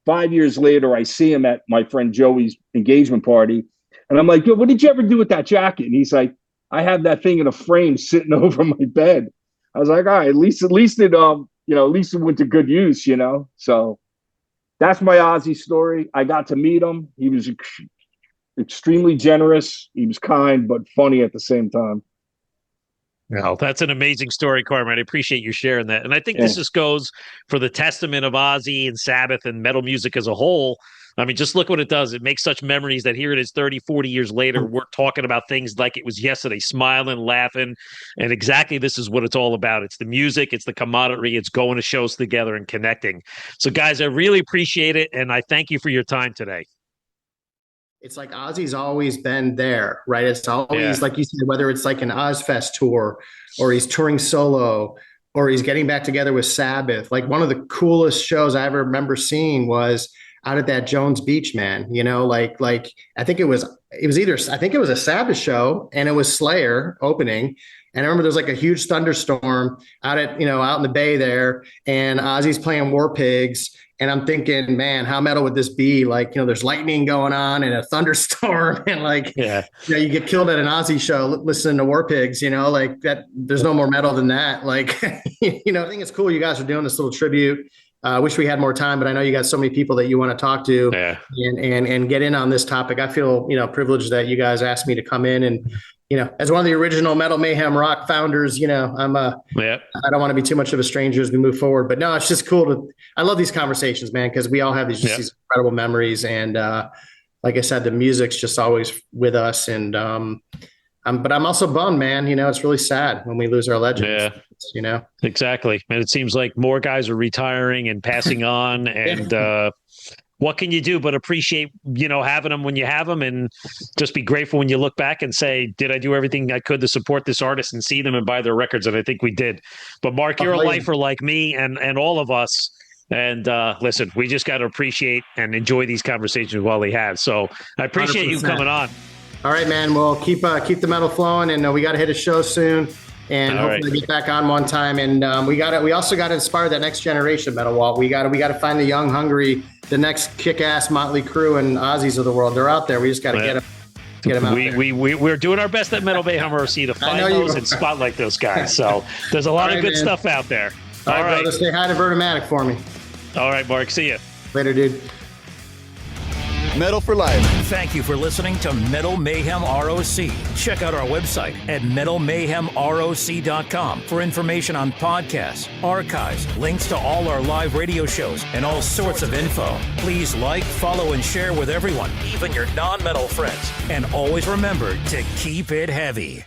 5 years later, I see him at my friend Joey's engagement party. And I'm like, yo, what did you ever do with that jacket? And he's like, I have that thing in a frame sitting over my bed. I was like, all right, at least it went to good use, So that's my Ozzy story. I got to meet him. He was extremely generous. He was kind, but funny at the same time. Well, that's an amazing story, Carmine. I appreciate you sharing that. And I think this just goes for the testament of Ozzy and Sabbath and metal music as a whole. I mean, just look what it does. It makes such memories that here it is 30, 40 years later, we're talking about things like it was yesterday, smiling, laughing. And exactly this is what it's all about. It's the music, it's the camaraderie, it's going to shows together and connecting. So, guys, I really appreciate it. And I thank you for your time today. It's like Ozzy's always been there, right? It's always, like you said, whether it's like an Ozfest tour or he's touring solo or he's getting back together with Sabbath. Like one of the coolest shows I ever remember seeing was out at that Jones Beach, man. I think it was a Sabbath show and it was Slayer opening. And I remember there's like a huge thunderstorm out in the bay there, and Ozzy's playing War Pigs. And I'm thinking, man, how metal would this be? Like, there's lightning going on and a thunderstorm, and you get killed at an Ozzy show listening to War Pigs, like that. There's no more metal than that. Like, I think it's cool you guys are doing this little tribute. I wish we had more time, but I know you got so many people that you want to talk to and get in on this topic. I feel, privileged that you guys asked me to come in and, as one of the original Metal Mayhem ROC founders, I don't want to be too much of a stranger as we move forward, but no, it's just cool I love these conversations, man, because we all have these incredible memories. And like I said, the music's just always with us. And, but I'm also bummed, man. It's really sad when we lose our legends. Exactly. And it seems like more guys are retiring and passing on, and what can you do but appreciate, having them when you have them, and just be grateful when you look back and say, did I do everything I could to support this artist and see them and buy their records? And I think we did. But Mark, you're a lifer like me and all of us. And listen, we just got to appreciate and enjoy these conversations while we have. So I appreciate 100%. You coming on. All right, man. Well, keep the metal flowing, and we got to hit a show soon. And hopefully get back on one time. And we also got to inspire that next generation of metal, Walt. We got to find the young, hungry, the next kick-ass Motley Crue and Ozzy's of the world. They're out there. We just got to get them out there. We're doing our best at Metal Mayhem ROC to find those and spotlight those guys. So there's a lot of good stuff out there. All right, brother, say hi to Vertomatic for me. All right, Mark. See you later, dude. Metal for life. Thank you for listening to Metal Mayhem ROC. Check out our website at metalmayhemroc.com for information on podcasts, archives, links to all our live radio shows, and all sorts of info. Please like, follow, and share with everyone, even your non-metal friends. And always remember to keep it heavy.